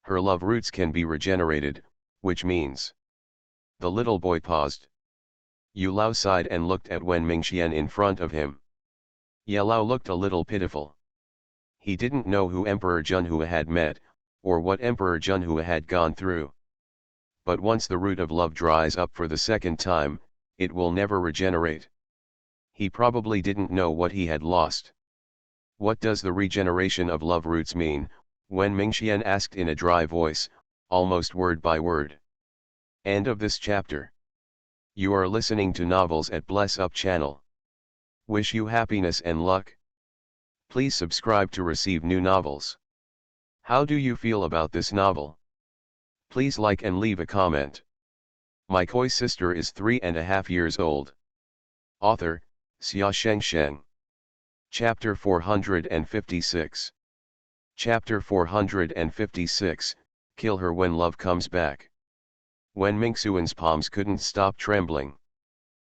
Her love roots can be regenerated, which means. The little boy paused. Yu Lao sighed and looked at Wen Mingxian in front of him. Ye Lao looked a little pitiful. He didn't know who Emperor Junhua had met, or what Emperor Junhua had gone through. But once the root of love dries up for the second time, it will never regenerate. He probably didn't know what he had lost. What does the regeneration of love roots mean? Wen Mingxian asked in a dry voice, almost word by word. End of this chapter. You are listening to Novels at Bless Up channel. Wish you happiness and luck. Please subscribe to receive new novels. How do you feel about this novel? Please like and leave a comment. My koi sister is 3.5 years old. Author, Xia Shengsheng. Chapter 456. Chapter 456, Kill Her When Love Comes Back. Wen Mingxuan's palms couldn't stop trembling.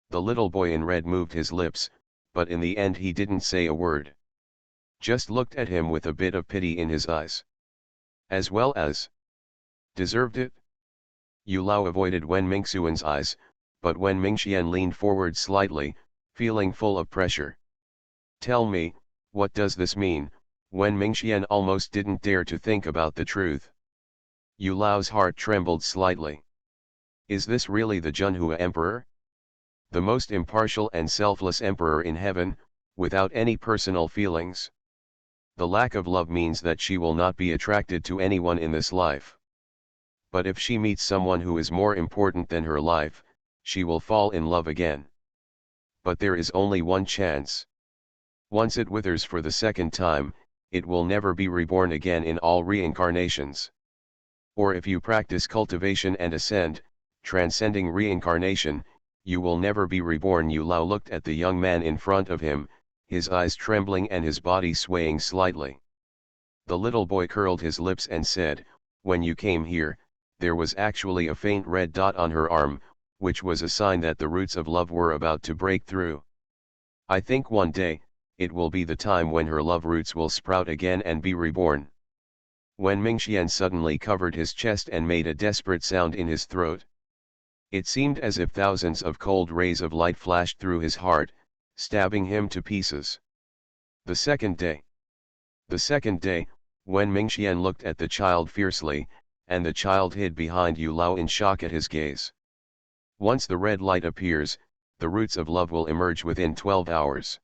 The little boy in red moved his lips, but in the end he didn't say a word. Just looked at him with a bit of pity in his eyes. As well as deserved it? Yu Lao avoided Wen Mingxuan's eyes, but Wen Mingxian leaned forward slightly, feeling full of pressure. Tell me, what does this mean? Wen Mingxian almost didn't dare to think about the truth. Yu Lao's heart trembled slightly. Is this really the Junhua Emperor? The most impartial and selfless emperor in heaven, without any personal feelings? The lack of love means that she will not be attracted to anyone in this life. But if she meets someone who is more important than her life, she will fall in love again. But there is only one chance. Once it withers for the second time, it will never be reborn again in all reincarnations. Or if you practice cultivation and ascend, transcending reincarnation, you will never be reborn. Yu Lao looked at the young man in front of him, his eyes trembling and his body swaying slightly. The little boy curled his lips and said, when you came here, there was actually a faint red dot on her arm, which was a sign that the roots of love were about to break through. I think one day, it will be the time when her love roots will sprout again and be reborn. Wen Mingxian suddenly covered his chest and made a desperate sound in his throat. It seemed as if thousands of cold rays of light flashed through his heart, stabbing him to pieces. The second day. The second day, Wen Mingxian looked at the child fiercely, and the child hid behind Yu Lao in shock at his gaze. Once the red light appears, the roots of love will emerge within 12 hours.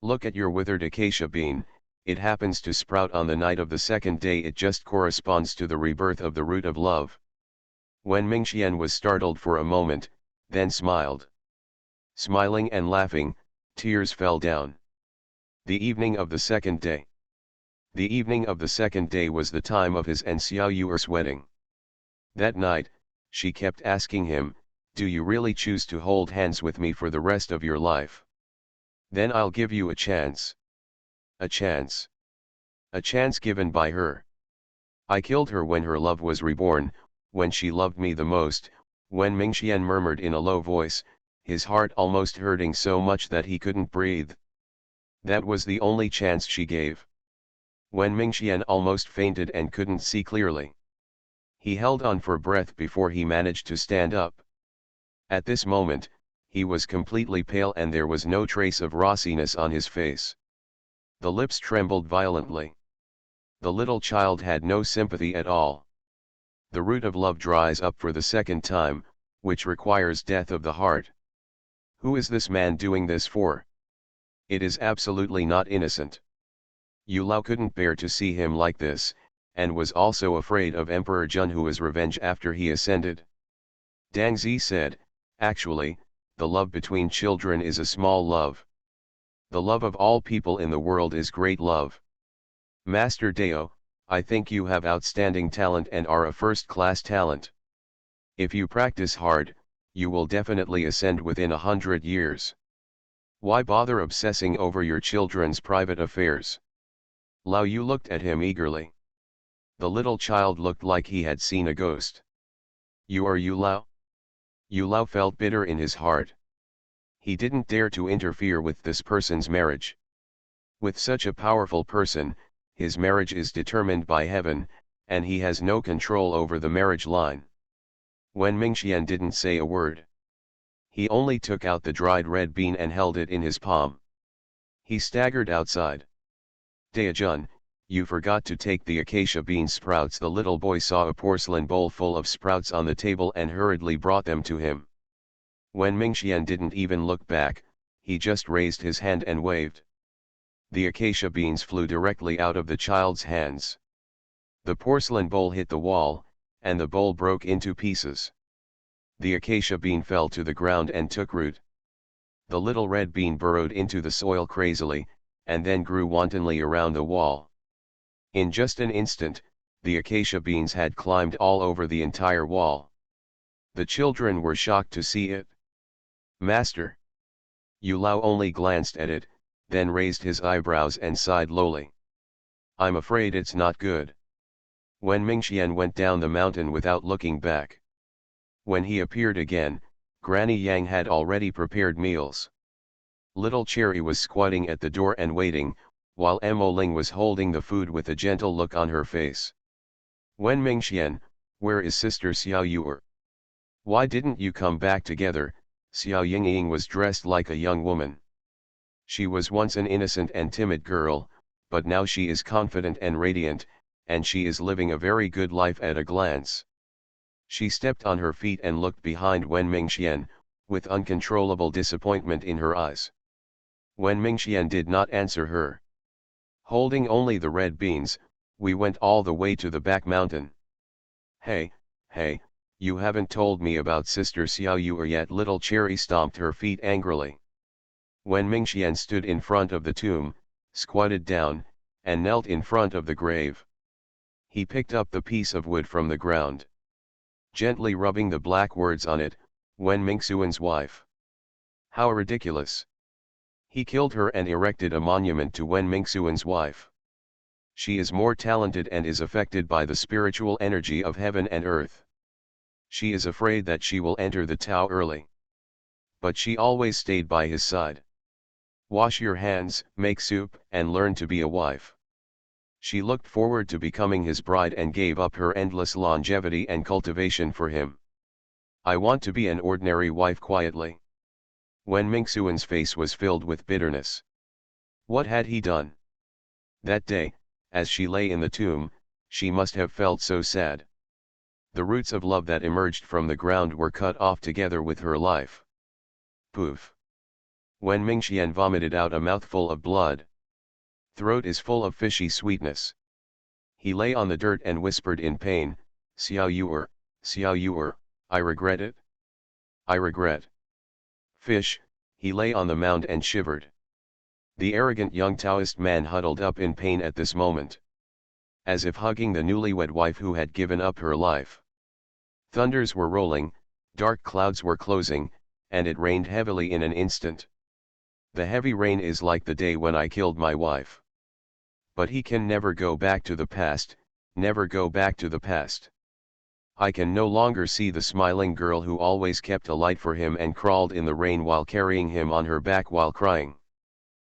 Look at your withered acacia bean, it happens to sprout on the night of the second day. It just corresponds to the rebirth of the root of love. Wen Mingxian was startled for a moment, then smiled. Smiling and laughing, tears fell down. The evening of the second day. The evening of the second day was the time of his and Xiao Yuer's wedding. That night, She kept asking him, "Do you really choose to hold hands with me for the rest of your life? Then I'll give you a chance." A chance. A chance given by her. "I killed her when her love was reborn, when she loved me the most," Wen Mingxian murmured in a low voice, his heart almost hurting so much that he couldn't breathe. That was the only chance she gave. Wen Mingxian almost fainted and couldn't see clearly. He held on for breath before he managed to stand up. At this moment, he was completely pale and there was no trace of rossiness on his face. The lips trembled violently. The little child had no sympathy at all. The root of love dries up for the second time, which requires death of the heart. Who is this man doing this for? It is absolutely not innocent. Yu Lao couldn't bear to see him like this, and was also afraid of Emperor Junhua's revenge after he ascended. Dang Zi said, "Actually, the love between children is a small love. The love of all people in the world is great love. Master Dao, I think you have outstanding talent and are a first-class talent. If you practice hard, you will definitely ascend within 100 years. Why bother obsessing over your children's private affairs?" Lao Yu looked at him eagerly. The little child looked like he had seen a ghost. "You are Yu Lao?" Yu Lao felt bitter in his heart. He didn't dare to interfere with this person's marriage. With such a powerful person, his marriage is determined by heaven, and he has no control over the marriage line. Wen Mingxian didn't say a word. He only took out the dried red bean and held it in his palm. He staggered outside. "Daojun, you forgot to take the acacia bean sprouts." The little boy saw a porcelain bowl full of sprouts on the table and hurriedly brought them to him. Wen Mingxian didn't even look back, he just raised his hand and waved. The acacia beans flew directly out of the child's hands. The porcelain bowl hit the wall, and the bowl broke into pieces. The acacia bean fell to the ground and took root. The little red bean burrowed into the soil crazily, and then grew wantonly around the wall. In just an instant, the acacia beans had climbed all over the entire wall. The children were shocked to see it. "Master!" Yu Lao only glanced at it, then raised his eyebrows and sighed lowly. "I'm afraid it's not good." Wen Mingxian went down the mountain without looking back. When he appeared again, Granny Yang had already prepared meals. Little Cherry was squatting at the door and waiting, while Mo Ling was holding the food with a gentle look on her face. "Wen Mingxian, where is Sister Xiao Yuer? Why didn't you come back together?" Xiao Yingying was dressed like a young woman. She was once an innocent and timid girl, but now she is confident and radiant, and she is living a very good life at a glance. She stepped on her feet and looked behind Wen Mingxian, with uncontrollable disappointment in her eyes. Wen Mingxian did not answer her. Holding only the red beans, we went all the way to the back mountain. Hey, you haven't told me about Sister Xiao Yuer yet." Little Cherry stomped her feet angrily. Wen Mingxian stood in front of the tomb, squatted down, and knelt in front of the grave. He picked up the piece of wood from the ground. Gently rubbing the black words on it, "Wen Mingxuan's wife." How ridiculous! He killed her and erected a monument to Wen Mingxuan's wife. She is more talented and is affected by the spiritual energy of heaven and earth. She is afraid that she will enter the Tao early. But she always stayed by his side. Wash your hands, make soup, and learn to be a wife. She looked forward to becoming his bride and gave up her endless longevity and cultivation for him. I want to be an ordinary wife quietly. Wen Mingxuan's face was filled with bitterness. What had he done? That day, as she lay in the tomb, she must have felt so sad. The roots of love that emerged from the ground were cut off together with her life. Poof! Wen Mingxian vomited out a mouthful of blood. Throat is full of fishy sweetness. He lay on the dirt and whispered in pain, Xiao Yuer, I regret it. I regret. Fish, he lay on the mound and shivered. The arrogant young Taoist man huddled up in pain at this moment. As if hugging the newlywed wife who had given up her life. Thunders were rolling, dark clouds were closing, and it rained heavily in an instant. The heavy rain is like the day when I killed my wife. But he can never go back to the past, never go back to the past. I can no longer see the smiling girl who always kept a light for him and crawled in the rain while carrying him on her back while crying.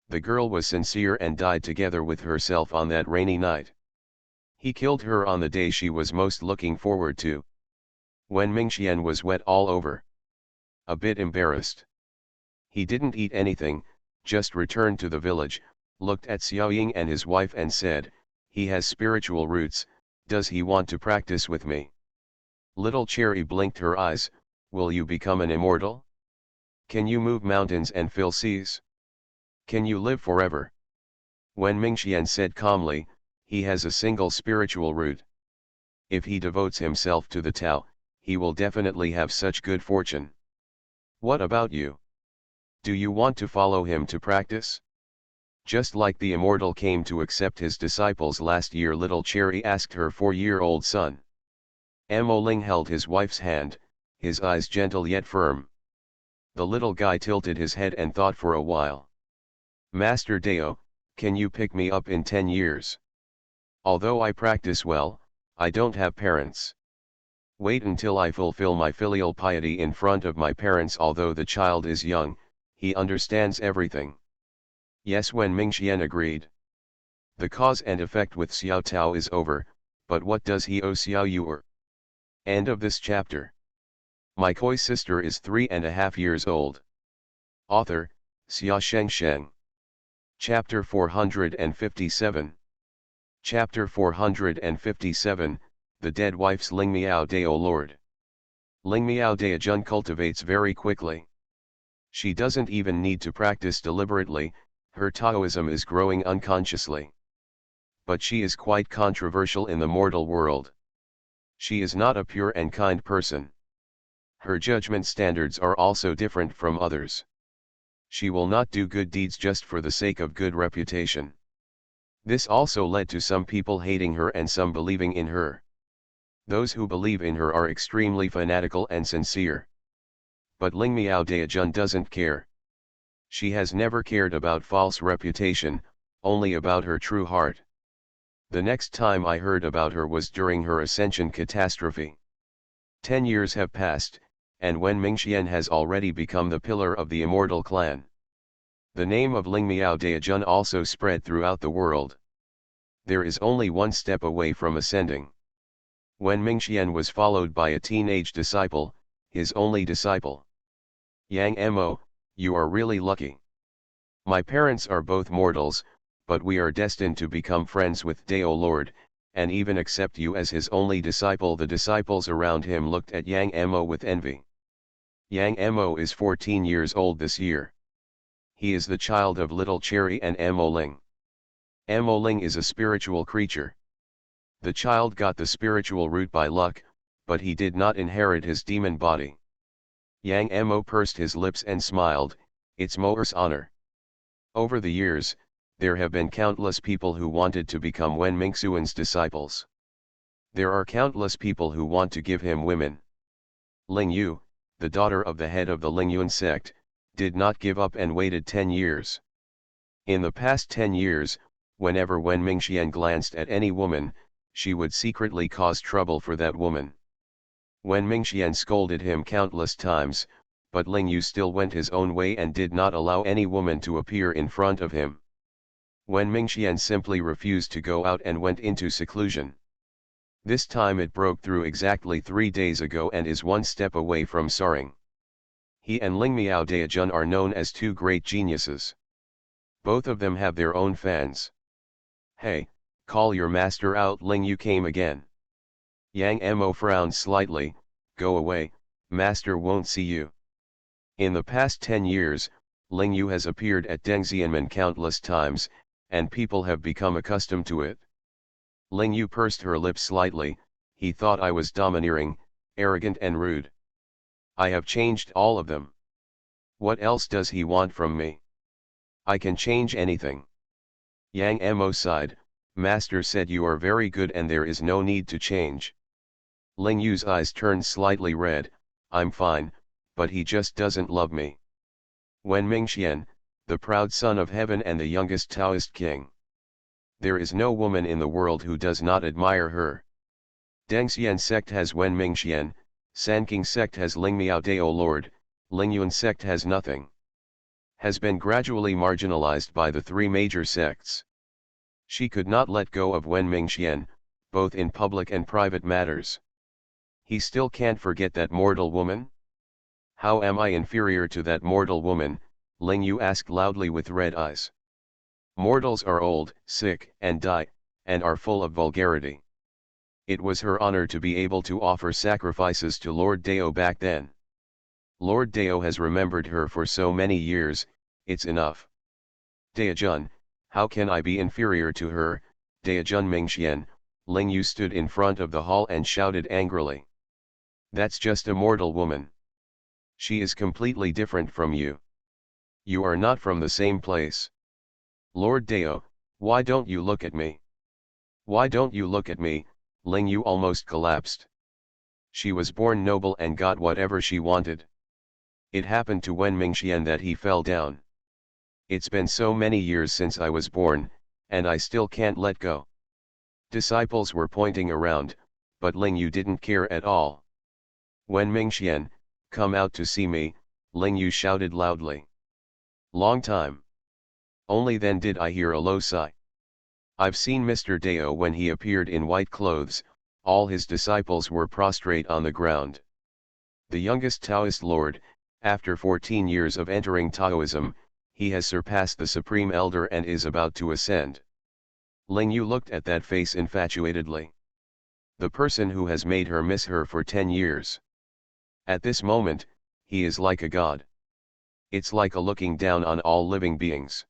The girl was sincere and died together with herself on that rainy night. He killed her on the day she was most looking forward to. When Mingxian was wet all over. A bit embarrassed. He didn't eat anything, just returned to the village, looked at Xiaoying and his wife and said, "He has spiritual roots, does he want to practice with me?" Little Cherry blinked her eyes, "Will you become an immortal? Can you move mountains and fill seas? Can you live forever?" When Mingxian said calmly, "He has a single spiritual root. If he devotes himself to the Tao, he will definitely have such good fortune. What about you? Do you want to follow him to practice?" Just like the immortal came to accept his disciples last year, little Cherry asked her 4-year-old son. Mo Ling held his wife's hand, his eyes gentle yet firm. The little guy tilted his head and thought for a while. "Master Dao, can you pick me up in 10 years? Although I practice well, I don't have parents. Wait until I fulfill my filial piety in front of my parents." Although the child is young, he understands everything. Yes, when Mingxian agreed. The cause and effect with Xiao Tao is over, but what does he owe Xiao Yuer? End of this chapter. My koi sister is 3.5 years old. Author, Xia Sheng. Chapter 457. Chapter 457, The Dead Wife's Ling Miao Dao Lord. Ling Miao Daojun cultivates very quickly. She doesn't even need to practice deliberately, her Taoism is growing unconsciously. But she is quite controversial in the mortal world. She is not a pure and kind person. Her judgment standards are also different from others. She will not do good deeds just for the sake of good reputation. This also led to some people hating her and some believing in her. Those who believe in her are extremely fanatical and sincere. But Ling Miao Daojun doesn't care. She has never cared about false reputation, only about her true heart. The next time I heard about her was during her ascension catastrophe. 10 years have passed, and when Mingxian has already become the pillar of the immortal clan. The name of Ling Miao Daojun also spread throughout the world. There is only one step away from ascending. When Mingxian was followed by a teenage disciple, his only disciple. "Yang Mo, you are really lucky. My parents are both mortals, but we are destined to become friends with Dao Lord, and even accept you as his only disciple." The disciples around him looked at Yang Mo with envy. Yang Mo is 14 years old this year. He is the child of little Cherry and Mo Ling. Mo Ling is a spiritual creature. The child got the spiritual root by luck, but he did not inherit his demon body. Yang Mo pursed his lips and smiled, "It's Mo'er's honor." Over the years, there have been countless people who wanted to become Wen Mingxuan's disciples. There are countless people who want to give him women. Ling Yu, the daughter of the head of the Lingyuan sect, did not give up and waited 10 years. In the past 10 years, whenever Wen Mingxian glanced at any woman, she would secretly cause trouble for that woman. Wen Mingxian scolded him countless times, but Ling Yu still went his own way and did not allow any woman to appear in front of him. Wen Mingxian simply refused to go out and went into seclusion. This time it broke through exactly 3 days ago and is one step away from soaring. He and Ling Miao Daojun are known as two great geniuses. Both of them have their own fans. "Hey, call your master out." Ling Yu came again. Yang Mo frowned slightly, "Go away, master won't see you." In the past 10 years, Ling Yu has appeared at Dengxianmen countless times, and people have become accustomed to it. Ling Yu pursed her lips slightly, "He thought I was domineering, arrogant and rude. I have changed all of them. What else does he want from me? I can change anything." Yang Mo sighed, "Master said you are very good and there is no need to change." Ling Yu's eyes turned slightly red. I'm fine, but he just doesn't love me. Wen Mingxian, the proud son of heaven and the youngest Taoist king. There is no woman in the world who does not admire her. Dengxian sect has Wen Mingxian, Sanking sect has Ling Miao Dao Lord, Lingyuan sect has nothing. Has been gradually marginalized by the three major sects. She could not let go of Wen Mingxian, both in public and private matters. He still can't forget that mortal woman? How am I inferior to that mortal woman? Ling Yu asked loudly with red eyes. Mortals are old, sick, and die, and are full of vulgarity. It was her honor to be able to offer sacrifices to Lord Dao back then. Lord Dao has remembered her for so many years, it's enough. Daojun, how can I be inferior to her? Daojun Mingxian, Ling Yu stood in front of the hall and shouted angrily. That's just a mortal woman. She is completely different from you. You are not from the same place. Lord Dao, why don't you look at me? Why don't you look at me? Ling Yu almost collapsed. She was born noble and got whatever she wanted. It happened to Wen Mingxian that he fell down. It's been so many years since I was born, and I still can't let go. Disciples were pointing around, but Ling Yu didn't care at all. Wen Mingxian, come out to see me, Ling Yu shouted loudly. Long time. Only then did I hear a low sigh. I've seen Mr. Dao when he appeared in white clothes, all his disciples were prostrate on the ground. The youngest Taoist lord, after 14 years of entering Taoism, he has surpassed the Supreme Elder and is about to ascend. Ling Yu looked at that face infatuatedly. The person who has made her miss her for 10 years. At this moment, he is like a god. It's like a looking down on all living beings.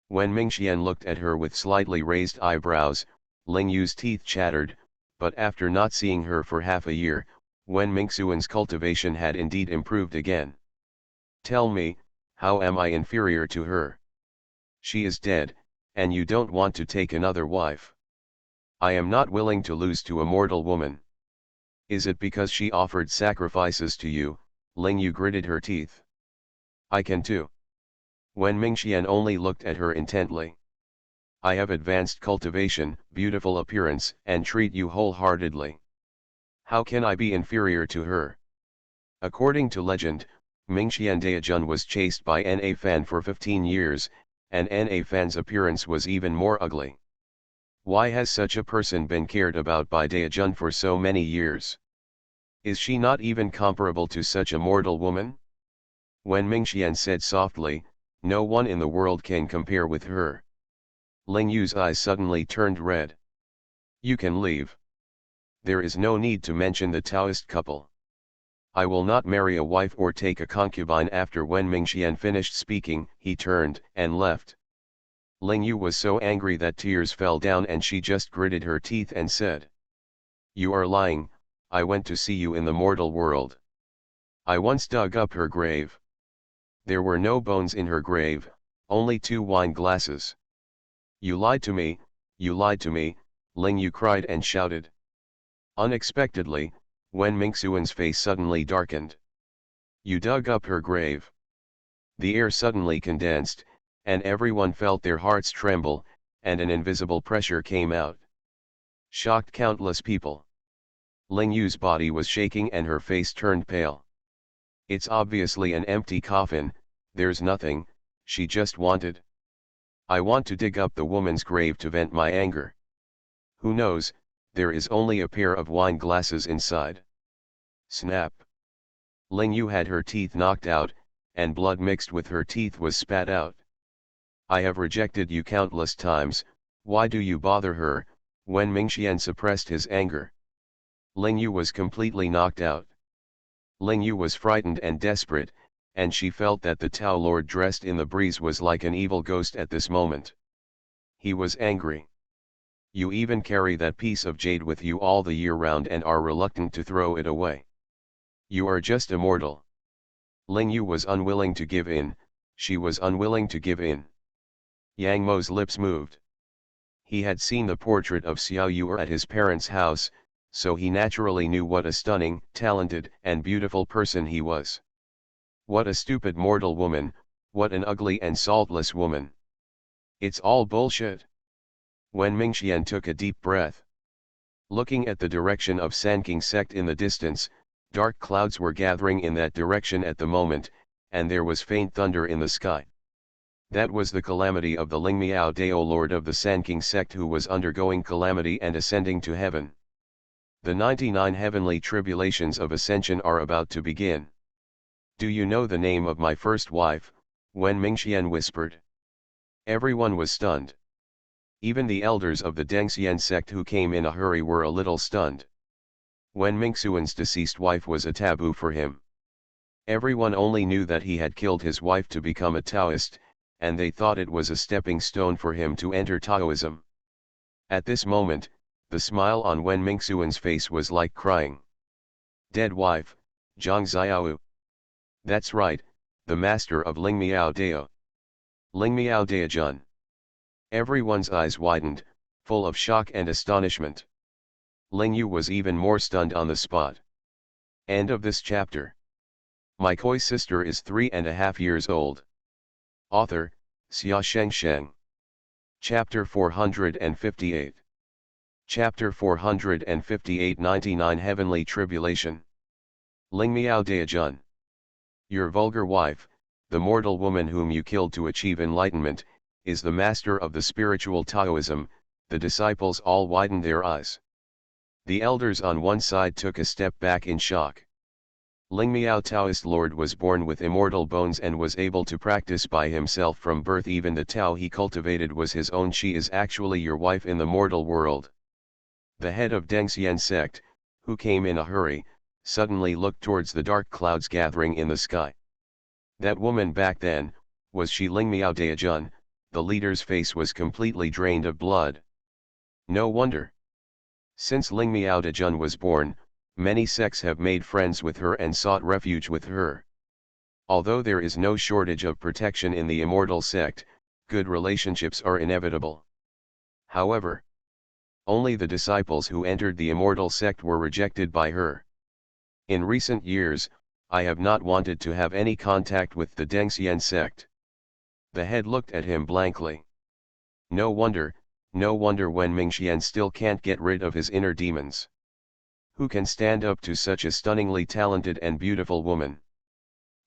When Mingxian looked at her with slightly raised eyebrows, Ling Yu's teeth chattered, but after not seeing her for half a year, Wen Mingxuan's cultivation had indeed improved again. Tell me, how am I inferior to her? She is dead, and you don't want to take another wife. I am not willing to lose to a mortal woman. Is it because she offered sacrifices to you? Ling Yu gritted her teeth. I can too. Wen Mingxian only looked at her intently. I have advanced cultivation, beautiful appearance, and treat you wholeheartedly. How can I be inferior to her? According to legend, Mingxian Daojun was chased by Na Fan for 15 years, and Na Fan's appearance was even more ugly. Why has such a person been cared about by Daojun for so many years? Is she not even comparable to such a mortal woman? When Mingxian said softly, no one in the world can compare with her. Ling Yu's eyes suddenly turned red. You can leave. There is no need to mention the Taoist couple. I will not marry a wife or take a concubine. After Wen Mingxian finished speaking, he turned and left. Ling Yu was so angry that tears fell down and she just gritted her teeth and said. You are lying, I went to see you in the mortal world. I once dug up her grave. There were no bones in her grave, only 2 wine glasses. You lied to me, Ling Yu cried and shouted. Unexpectedly, Wen Mingxuan's face suddenly darkened. You dug up her grave. The air suddenly condensed, and everyone felt their hearts tremble, and an invisible pressure came out. Shocked countless people. Ling Yu's body was shaking and her face turned pale. It's obviously an empty coffin, there's nothing, she just wanted. I want to dig up the woman's grave to vent my anger. Who knows, there is only a pair of wine glasses inside. Snap. Ling Yu had her teeth knocked out, and blood mixed with her teeth was spat out. I have rejected you countless times, why do you bother her? Wen Mingxian suppressed his anger. Ling Yu was completely knocked out. Ling Yu was frightened and desperate, and she felt that the Tao Lord dressed in the breeze was like an evil ghost at this moment. He was angry. You even carry that piece of jade with you all the year round and are reluctant to throw it away. You are just a mortal. Ling Yu was unwilling to give in, she was unwilling to give in. Yang Mo's lips moved. He had seen the portrait of Xiao Yu'er at his parents' house, so he naturally knew what a stunning, talented, and beautiful person he was. What a stupid mortal woman, what an ugly and saltless woman. It's all bullshit. Wen Mingxian took a deep breath. Looking at the direction of Sanking sect in the distance, dark clouds were gathering in that direction at the moment, and there was faint thunder in the sky. That was the calamity of the Lingmiao Dao Lord of the Sanking sect, who was undergoing calamity and ascending to heaven. The 99 heavenly tribulations of ascension are about to begin. Do you know the name of my first wife? Wen Mingxian whispered. Everyone was stunned. Even the elders of the Dengxian sect who came in a hurry were a little stunned. Wen Mingxuan's deceased wife was a taboo for him. Everyone only knew that he had killed his wife to become a Taoist, and they thought it was a stepping stone for him to enter Taoism. At this moment, the smile on Wen Mingxuan's face was like crying. Dead wife, Zhang Xiao. That's right, the master of Lingmiao Dao. Lingmiao Dao Jun. Everyone's eyes widened, full of shock and astonishment. Ling Yu was even more stunned on the spot. End of this chapter. My koi sister is 3.5 years old. Author, Xia Sheng. Chapter 458. Chapter 458 99 Heavenly Tribulation. Lingmiao Daojun. Your vulgar wife, the mortal woman whom you killed to achieve enlightenment, is the master of the spiritual Taoism. The disciples all widened their eyes. The elders on one side took a step back in shock. Lingmiao Taoist Lord was born with immortal bones and was able to practice by himself from birth. Even the Tao he cultivated was his own. She is actually your wife in the mortal world. The head of Dengxian sect, who came in a hurry, suddenly looked towards the dark clouds gathering in the sky. That woman back then, was she Lingmiao Daojun? The leader's face was completely drained of blood. No wonder. Since Lingmiao Daojun was born, many sects have made friends with her and sought refuge with her. Although there is no shortage of protection in the immortal sect, good relationships are inevitable. However, only the disciples who entered the immortal sect were rejected by her. In recent years, I have not wanted to have any contact with the Dengxian sect. The head looked at him blankly. No wonder Wen Mingxian still can't get rid of his inner demons. Who can stand up to such a stunningly talented and beautiful woman?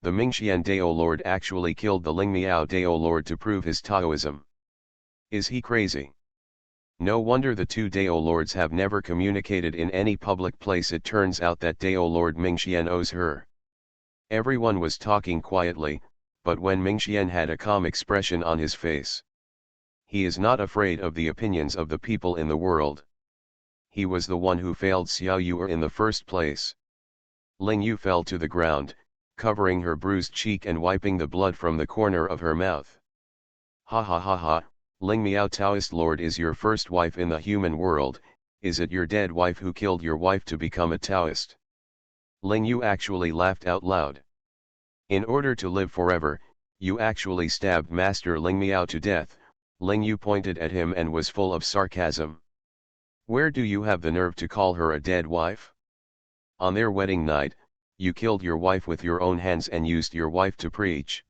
The Mingxian Dao Lord actually killed the Lingmiao Dao Lord to prove his Taoism. Is he crazy? No wonder the two Dao Lords have never communicated in any public place. It turns out that Dao Lord Mingxian owes her. Everyone was talking quietly, but Wen Mingxian had a calm expression on his face. He is not afraid of the opinions of the people in the world. He was the one who failed Xiao Yu in the first place. Ling Yu fell to the ground, covering her bruised cheek and wiping the blood from the corner of her mouth. Ha ha ha ha, Lingmiao Taoist Lord is your first wife in the human world. Is it your dead wife who killed your wife to become a Taoist? Ling Yu actually laughed out loud. In order to live forever, you actually stabbed Master Lingmiao to death. Ling Yu pointed at him and was full of sarcasm. Where do you have the nerve to call her a dead wife? On their wedding night, you killed your wife with your own hands and used your wife to preach.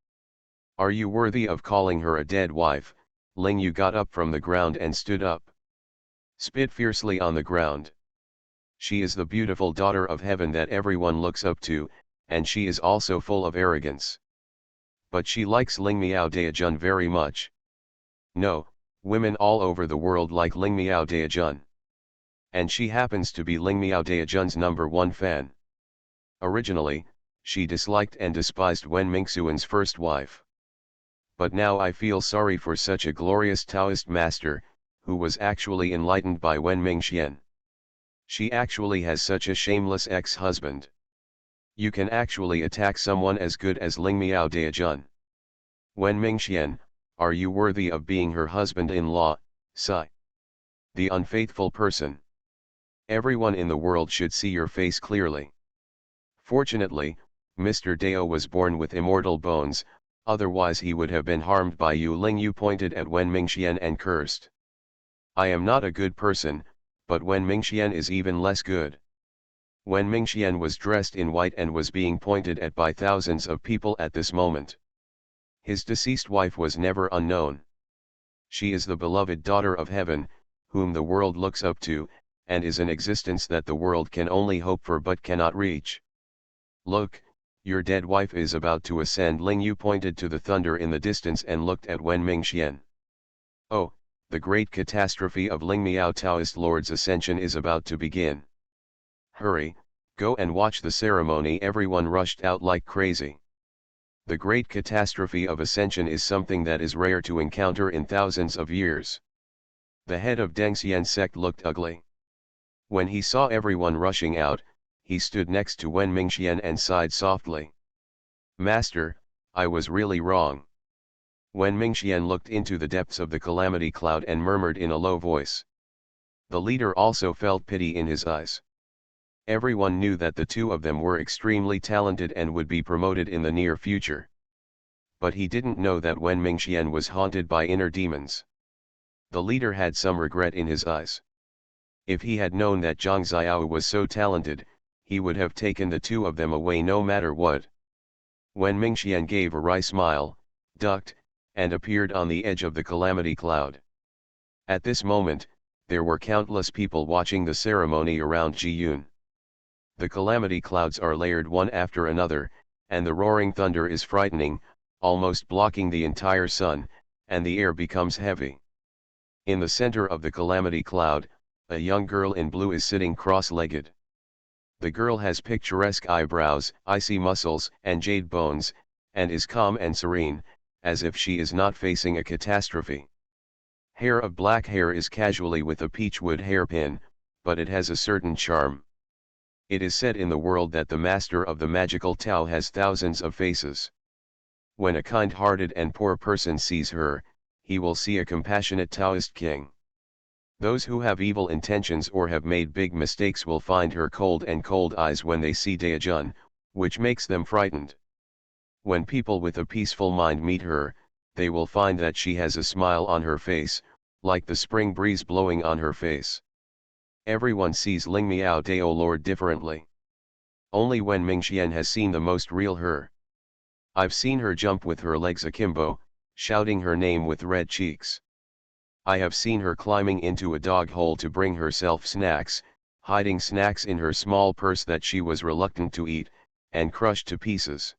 Are you worthy of calling her a dead wife? Ling Yu got up from the ground and stood up. Spit fiercely on the ground. She is the beautiful daughter of heaven that everyone looks up to, and she is also full of arrogance. But she likes Lingmiao Daojun very much. No, women all over the world like Lingmiao Daojun. And she happens to be Lingmiao Daojun's #1 fan. Originally, she disliked and despised Wen Mingxuan's first wife. But now I feel sorry for such a glorious Taoist master, who was actually enlightened by Wen Mingxian. She actually has such a shameless ex-husband. You can actually attack someone as good as Lingmiao Daojun. Wen Mingxian, are you worthy of being her husband-in-law, Sci? The unfaithful person. Everyone in the world should see your face clearly. Fortunately, Mr. Dao was born with immortal bones, otherwise he would have been harmed by you. Ling Yu pointed at Wen Mingxian and cursed. I am not a good person, but Wen Mingxian is even less good. Wen Mingxian was dressed in white and was being pointed at by thousands of people at this moment. His deceased wife was never unknown. She is the beloved daughter of heaven, whom the world looks up to, and is an existence that the world can only hope for but cannot reach. Look, your dead wife is about to ascend. Ling Yu pointed to the thunder in the distance and looked at Wen Mingxian. Oh, the great catastrophe of Ling Miao Taoist Lord's ascension is about to begin. Hurry, go and watch the ceremony. Everyone rushed out like crazy. The great catastrophe of ascension is something that is rare to encounter in thousands of years. The head of Dengxian sect looked ugly. When he saw everyone rushing out, he stood next to Wen Mingxian and sighed softly. Master, I was really wrong. Wen Mingxian looked into the depths of the calamity cloud and murmured in a low voice. The leader also felt pity in his eyes. Everyone knew that the two of them were extremely talented and would be promoted in the near future. But he didn't know that Wen Mingxian was haunted by inner demons. The leader had some regret in his eyes. If he had known that Zhang Xiao was so talented, he would have taken the two of them away no matter what. Wen Mingxian gave a wry smile, ducked, and appeared on the edge of the calamity cloud. At this moment, there were countless people watching the ceremony around Ji Yun. The calamity clouds are layered one after another, and the roaring thunder is frightening, almost blocking the entire sun, and the air becomes heavy. In the center of the calamity cloud, a young girl in blue is sitting cross-legged. The girl has picturesque eyebrows, icy muscles, and jade bones, and is calm and serene, as if she is not facing a catastrophe. Hair of black hair is casually with a peachwood hairpin, but it has a certain charm. It is said in the world that the master of the magical Tao has thousands of faces. When a kind-hearted and poor person sees her, he will see a compassionate Taoist king. Those who have evil intentions or have made big mistakes will find her cold eyes when they see Daijun, which makes them frightened. When people with a peaceful mind meet her, they will find that she has a smile on her face, like the spring breeze blowing on her face. Everyone sees Ling Miao Dao Lord differently. Only Wen Mingxian has seen the most real her. I've seen her jump with her legs akimbo, shouting her name with red cheeks. I have seen her climbing into a dog hole to bring herself snacks, hiding snacks in her small purse that she was reluctant to eat, and crushed to pieces.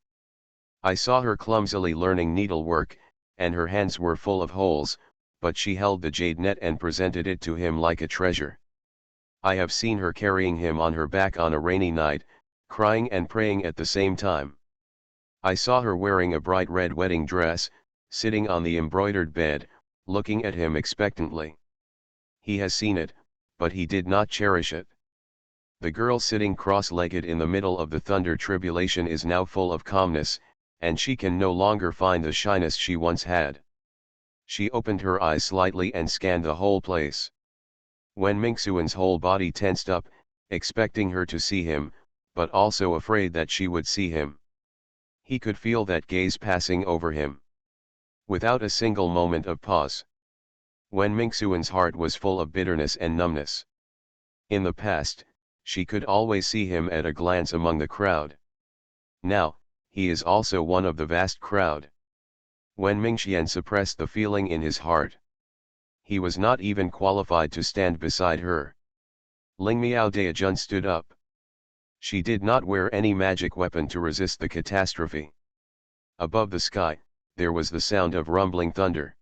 I saw her clumsily learning needlework, and her hands were full of holes, but she held the jade net and presented it to him like a treasure. I have seen her carrying him on her back on a rainy night, crying and praying at the same time. I saw her wearing a bright red wedding dress, sitting on the embroidered bed, looking at him expectantly. He has seen it, but he did not cherish it. The girl sitting cross-legged in the middle of the thunder tribulation is now full of calmness, and she can no longer find the shyness she once had. She opened her eyes slightly and scanned the whole place. Wen Mingxuan's whole body tensed up, expecting her to see him, but also afraid that she would see him. He could feel that gaze passing over him. Without a single moment of pause. Wen Mingxuan's heart was full of bitterness and numbness. In the past, she could always see him at a glance among the crowd. Now, he is also one of the vast crowd. Wen Mingxian suppressed the feeling in his heart. He was not even qualified to stand beside her. Ling Miao Daijun stood up. She did not wear any magic weapon to resist the catastrophe. Above the sky, there was the sound of rumbling thunder.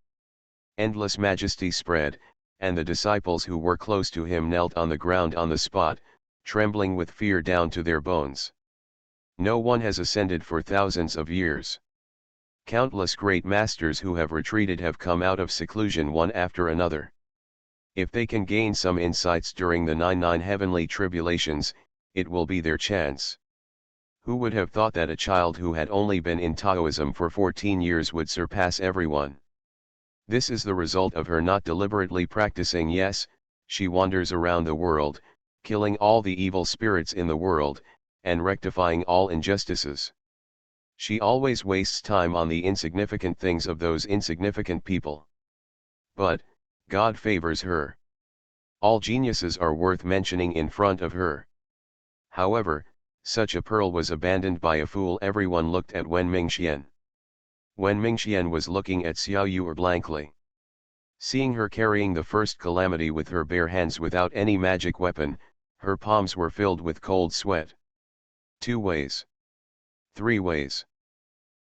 Endless majesty spread, and the disciples who were close to him knelt on the ground on the spot, trembling with fear down to their bones. No one has ascended for thousands of years. Countless great masters who have retreated have come out of seclusion one after another. If they can gain some insights during the 99 heavenly tribulations, it will be their chance. Who would have thought that a child who had only been in Taoism for 14 years would surpass everyone? This is the result of her not deliberately practicing. Yes, she wanders around the world, killing all the evil spirits in the world, and rectifying all injustices. She always wastes time on the insignificant things of those insignificant people. But, God favors her. All geniuses are worth mentioning in front of her. However, such a pearl was abandoned by a fool. Everyone looked at Wen Mingxian. Wen Mingxian was looking at Xiao Yu blankly. Seeing her carrying the first calamity with her bare hands without any magic weapon, her palms were filled with cold sweat. 2 ways. 3 ways.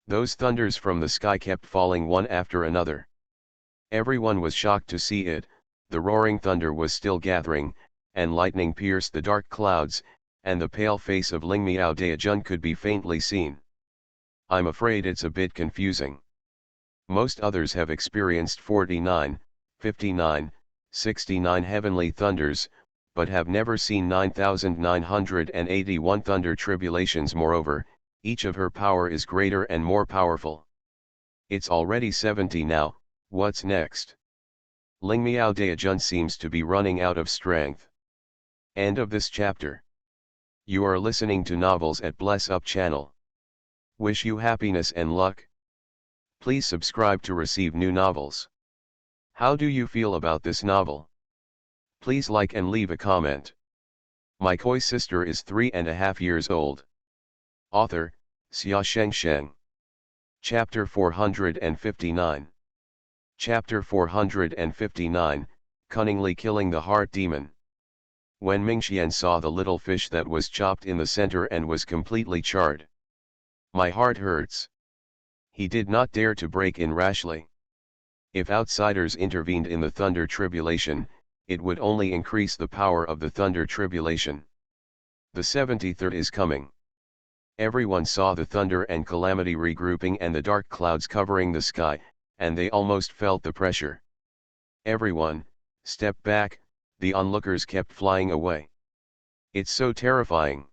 Those thunders from the sky kept falling one after another. Everyone was shocked to see it. The roaring thunder was still gathering, and lightning pierced the dark clouds, and the pale face of Ling Miao Daijun could be faintly seen. I'm afraid it's a bit confusing. Most others have experienced 49, 59, 69 heavenly thunders, but have never seen 9,981 thunder tribulations. Moreover, each of her power is greater and more powerful. It's already 70 now, what's next? Ling Miao Daijun seems to be running out of strength. End of this chapter. You are listening to Novels at Bless Up channel. Wish you happiness and luck. Please subscribe to receive new novels. How do you feel about this novel? Please like and leave a comment. My koi sister is 3.5 years old. Author, Xia Sheng. Chapter 459. Chapter 459, Cunningly Killing the Heart Demon. When Mingxian saw the little fish that was chopped in the center and was completely charred. My heart hurts. He did not dare to break in rashly. If outsiders intervened in the thunder tribulation, it would only increase the power of the thunder tribulation. The 73rd is coming. Everyone saw the thunder and calamity regrouping and the dark clouds covering the sky, and they almost felt the pressure. Everyone, step back, the onlookers kept flying away. It's so terrifying.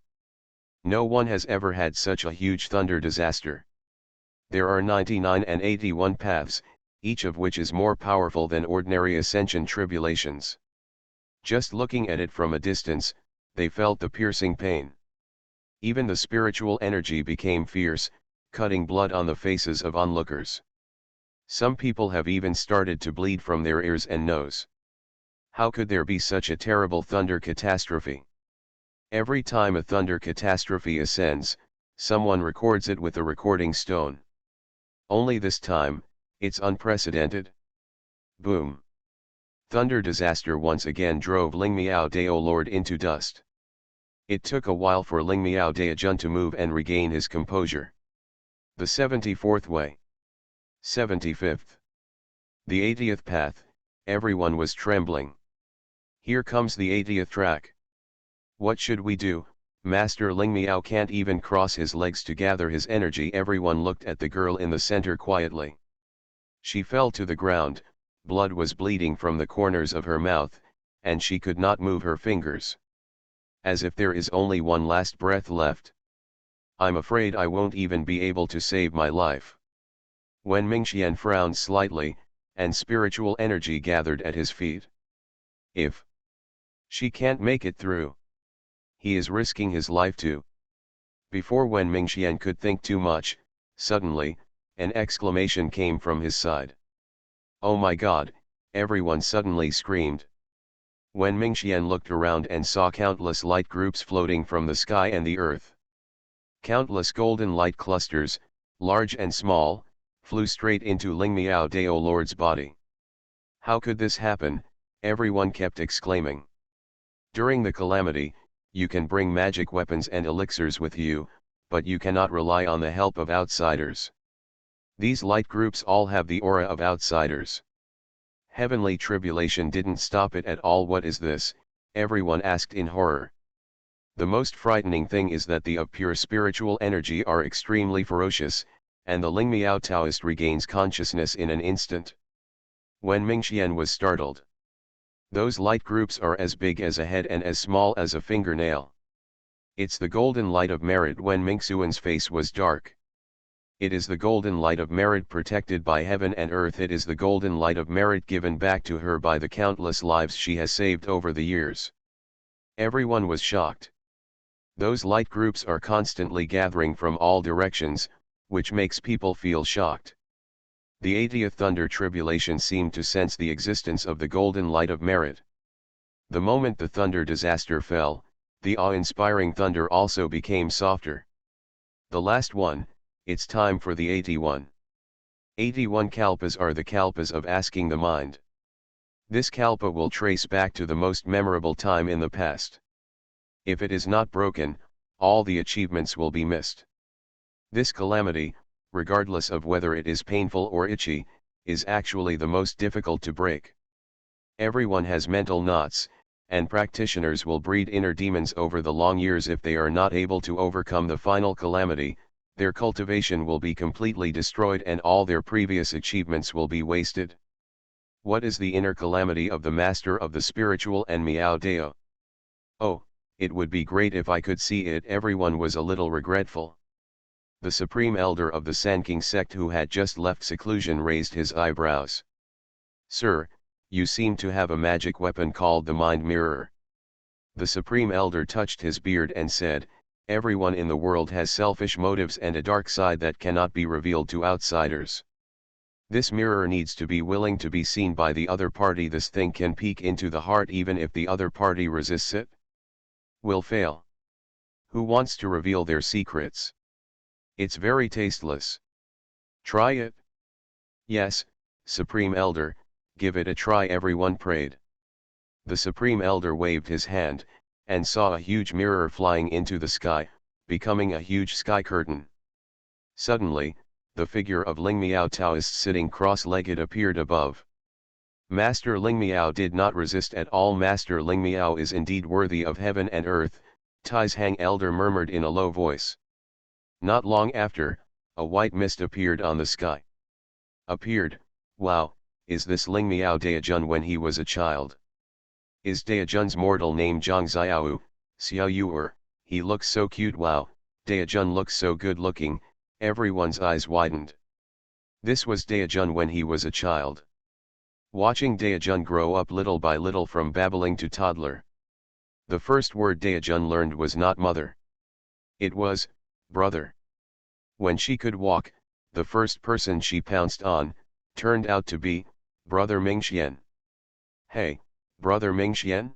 No one has ever had such a huge thunder disaster. There are 99 and 81 paths, each of which is more powerful than ordinary ascension tribulations. Just looking at it from a distance, they felt the piercing pain. Even the spiritual energy became fierce, cutting blood on the faces of onlookers. Some people have even started to bleed from their ears and nose. How could there be such a terrible thunder catastrophe? Every time a thunder catastrophe ascends, someone records it with a recording stone. Only this time, it's unprecedented. Boom. Thunder disaster once again drove Ling Miao Dao Lord into dust. It took a while for Ling Miao Daijun to move and regain his composure. The 74th way. 75th. The 80th path, everyone was trembling. Here comes the 80th track. What should we do? Master Ling Miao can't even cross his legs to gather his energy. Everyone looked at the girl in the center quietly. She fell to the ground, blood was bleeding from the corners of her mouth, and she could not move her fingers. As if there is only one last breath left. I'm afraid I won't even be able to save my life. When Mingxian frowned slightly, and spiritual energy gathered at his feet. If she can't make it through, he is risking his life too. Before Wen Mingxian could think too much, suddenly, an exclamation came from his side. Oh my God, everyone suddenly screamed. When Mingxian looked around and saw countless light groups floating from the sky and the earth. Countless golden light clusters, large and small, flew straight into Ling Miao Dao Lord's body. How could this happen? Everyone kept exclaiming. During the calamity, you can bring magic weapons and elixirs with you, but you cannot rely on the help of outsiders. These light groups all have the aura of outsiders. Heavenly tribulation didn't stop it at all. What is this? Everyone asked in horror. The most frightening thing is that the of pure spiritual energy are extremely ferocious, and the Ling Miao Taoist regains consciousness in an instant. When Mingxian was startled. Those light groups are as big as a head and as small as a fingernail. It's the golden light of merit. When Mingxuan's face was dark. It is the golden light of merit protected by heaven and earth. It is the golden light of merit given back to her by the countless lives she has saved over the years. Everyone was shocked. Those light groups are constantly gathering from all directions, which makes people feel shocked. The 80th thunder tribulation seemed to sense the existence of the golden light of merit. The moment the thunder disaster fell, the awe-inspiring thunder also became softer. The last one, it's time for the 81. 81 kalpas are the kalpas of asking the mind. This kalpa will trace back to the most memorable time in the past. If it is not broken, all the achievements will be missed. This calamity, regardless of whether it is painful or itchy, is actually the most difficult to break. Everyone has mental knots, and practitioners will breed inner demons over the long years. If they are not able to overcome the final calamity, their cultivation will be completely destroyed and all their previous achievements will be wasted. What is the inner calamity of the master of the spiritual and Miao Dao? Oh, it would be great if I could see it. Everyone was a little regretful. The supreme elder of the Sanking sect, who had just left seclusion, raised his eyebrows. Sir, you seem to have a magic weapon called the mind mirror. The supreme elder touched his beard and said, everyone in the world has selfish motives and a dark side that cannot be revealed to outsiders. This mirror needs to be willing to be seen by the other party. This thing can peek into the heart even if the other party resists it. Will fail. Who wants to reveal their secrets? It's very tasteless. Try it. Yes, Supreme Elder, give it a try. Everyone prayed. The Supreme Elder waved his hand, and saw a huge mirror flying into the sky, becoming a huge sky curtain. Suddenly, the figure of Ling Miao Taoist sitting cross-legged appeared above. Master Ling Miao did not resist at all. Master Ling Miao is indeed worthy of heaven and earth, Tai's Hang Elder murmured in a low voice. Not long after, a white mist appeared on the sky. Appeared, wow, is this Ling Miao Daojun when he was a child? Is Daojun's mortal name Zhang Xiao, Xiao Yuer? He looks so cute. Wow, Daojun looks so good looking. Everyone's eyes widened. This was Daojun when he was a child. Watching Daojun grow up little by little from babbling to toddler. The first word Daojun learned was not mother. It was, brother. When she could walk, the first person she pounced on, turned out to be, Brother Mingxian. Hey, Brother Mingxian?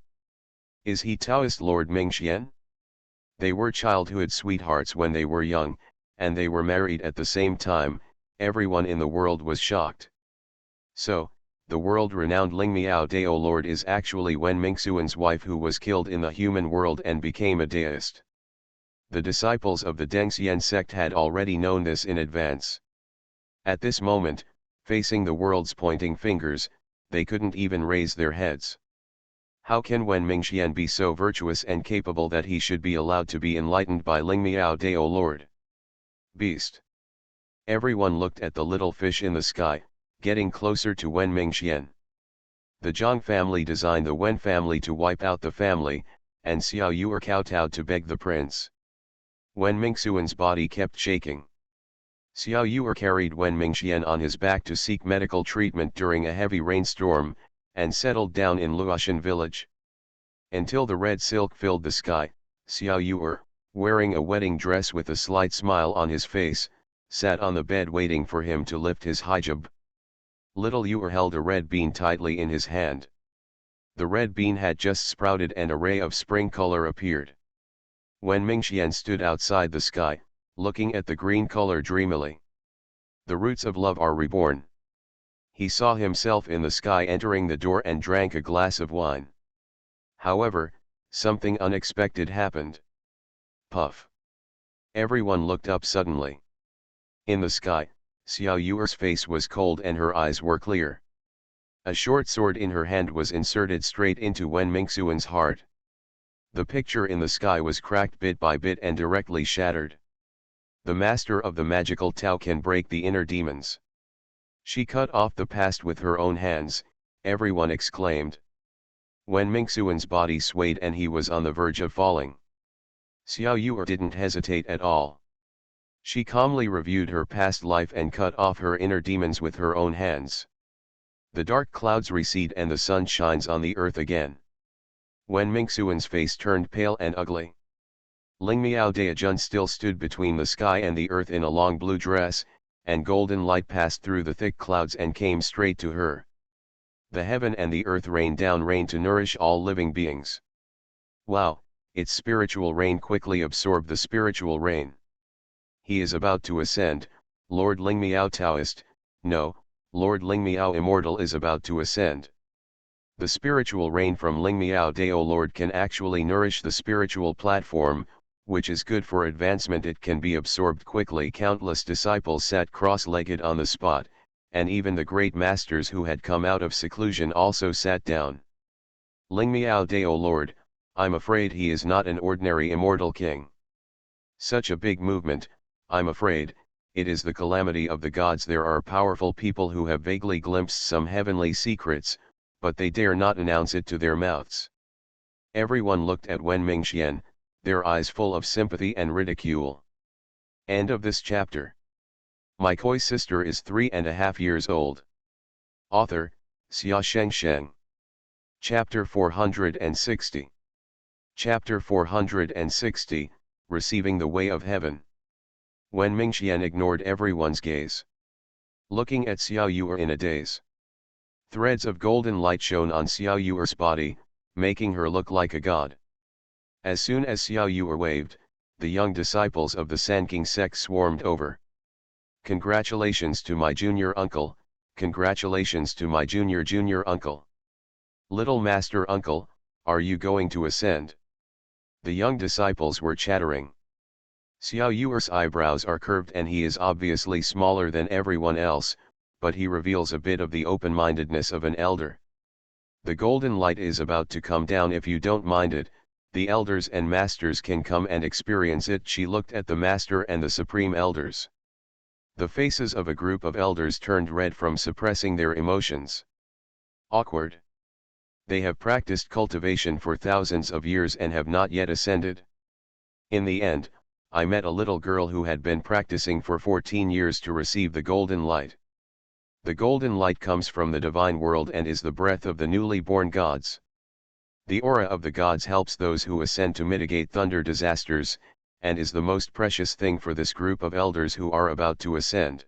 Is he Taoist Lord Mingxian? They were childhood sweethearts when they were young, and they were married at the same time. Everyone in the world was shocked. So, the world-renowned Ling Miao Dao Lord is actually Wen Mingxuan's wife, who was killed in the human world and became a Daoist. The disciples of the Dengxian sect had already known this in advance. At this moment, facing the world's pointing fingers, they couldn't even raise their heads. How can Wen Mingxian be so virtuous and capable that he should be allowed to be enlightened by Ling Miao Dao Lord? Beast. Everyone looked at the little fish in the sky, getting closer to Wen Mingxian. The Zhang family designed the Wen family to wipe out the family, and Xiao Yuer kowtowed to beg the prince. Wen Mingxuan's body kept shaking. Xiao Yuer carried Wen Mingxian on his back to seek medical treatment during a heavy rainstorm, and settled down in Luoshan village. Until the red silk filled the sky, Xiao Yuer, wearing a wedding dress with a slight smile on his face, sat on the bed waiting for him to lift his hijab. Little Yuer held a red bean tightly in his hand. The red bean had just sprouted and a ray of spring color appeared. Wen Mingxian stood outside the sky, looking at the green color dreamily. The roots of love are reborn. He saw himself in the sky entering the door and drank a glass of wine. However, something unexpected happened. Puff. Everyone looked up suddenly. In the sky, Xiao Yuer's face was cold and her eyes were clear. A short sword in her hand was inserted straight into Wen Mingxuan's heart. The picture in the sky was cracked bit by bit and directly shattered. The master of the magical Tao can break the inner demons. She cut off the past with her own hands, everyone exclaimed. Wen Mingxuan's body swayed and he was on the verge of falling. Xiao Yuer didn't hesitate at all. She calmly reviewed her past life and cut off her inner demons with her own hands. The dark clouds recede and the sun shines on the earth again. Wen Mingxuan's face turned pale and ugly. Ling Miao Daojun still stood between the sky and the earth in a long blue dress, and golden light passed through the thick clouds and came straight to her. The heaven and the earth rain down rain to nourish all living beings. Wow, its spiritual rain quickly absorbed the spiritual rain. He is about to ascend, Lord Lingmiao Taoist, no, Lord Lingmiao Immortal is about to ascend. The spiritual rain from Lingmiao Dao Lord can actually nourish the spiritual platform, which is good for advancement. It can be absorbed quickly. Countless disciples sat cross-legged on the spot, and even the great masters who had come out of seclusion also sat down. Lingmiao Dao Lord, I'm afraid he is not an ordinary immortal king. Such a big movement, I'm afraid, it is the calamity of the gods. There are powerful people who have vaguely glimpsed some heavenly secrets, but they dare not announce it to their mouths. Everyone looked at Wen Mingxian, their eyes full of sympathy and ridicule. End of this chapter. My koi sister is 3.5 years old. Author, Xia Sheng. Chapter 460. Chapter 460, Receiving the Way of Heaven. Wen Mingxian ignored everyone's gaze. Looking at Xiao Yu'er in a daze. Threads of golden light shone on Xiao Yu'er's body, making her look like a god. As soon as Xiao Yu'er waved, the young disciples of the Sanking sect swarmed over. Congratulations to my junior uncle, congratulations to my junior uncle. Little master uncle, are you going to ascend? The young disciples were chattering. Xiao Yu'er's eyebrows are curved and he is obviously smaller than everyone else, but he reveals a bit of the open-mindedness of an elder. The golden light is about to come down. If you don't mind it, the elders and masters can come and experience it. She looked at the master and the supreme elders. The faces of a group of elders turned red from suppressing their emotions. Awkward. They have practiced cultivation for thousands of years and have not yet ascended. In the end, I met a little girl who had been practicing for 14 years to receive the golden light. The golden light comes from the divine world and is the breath of the newly born gods. The aura of the gods helps those who ascend to mitigate thunder disasters, and is the most precious thing for this group of elders who are about to ascend.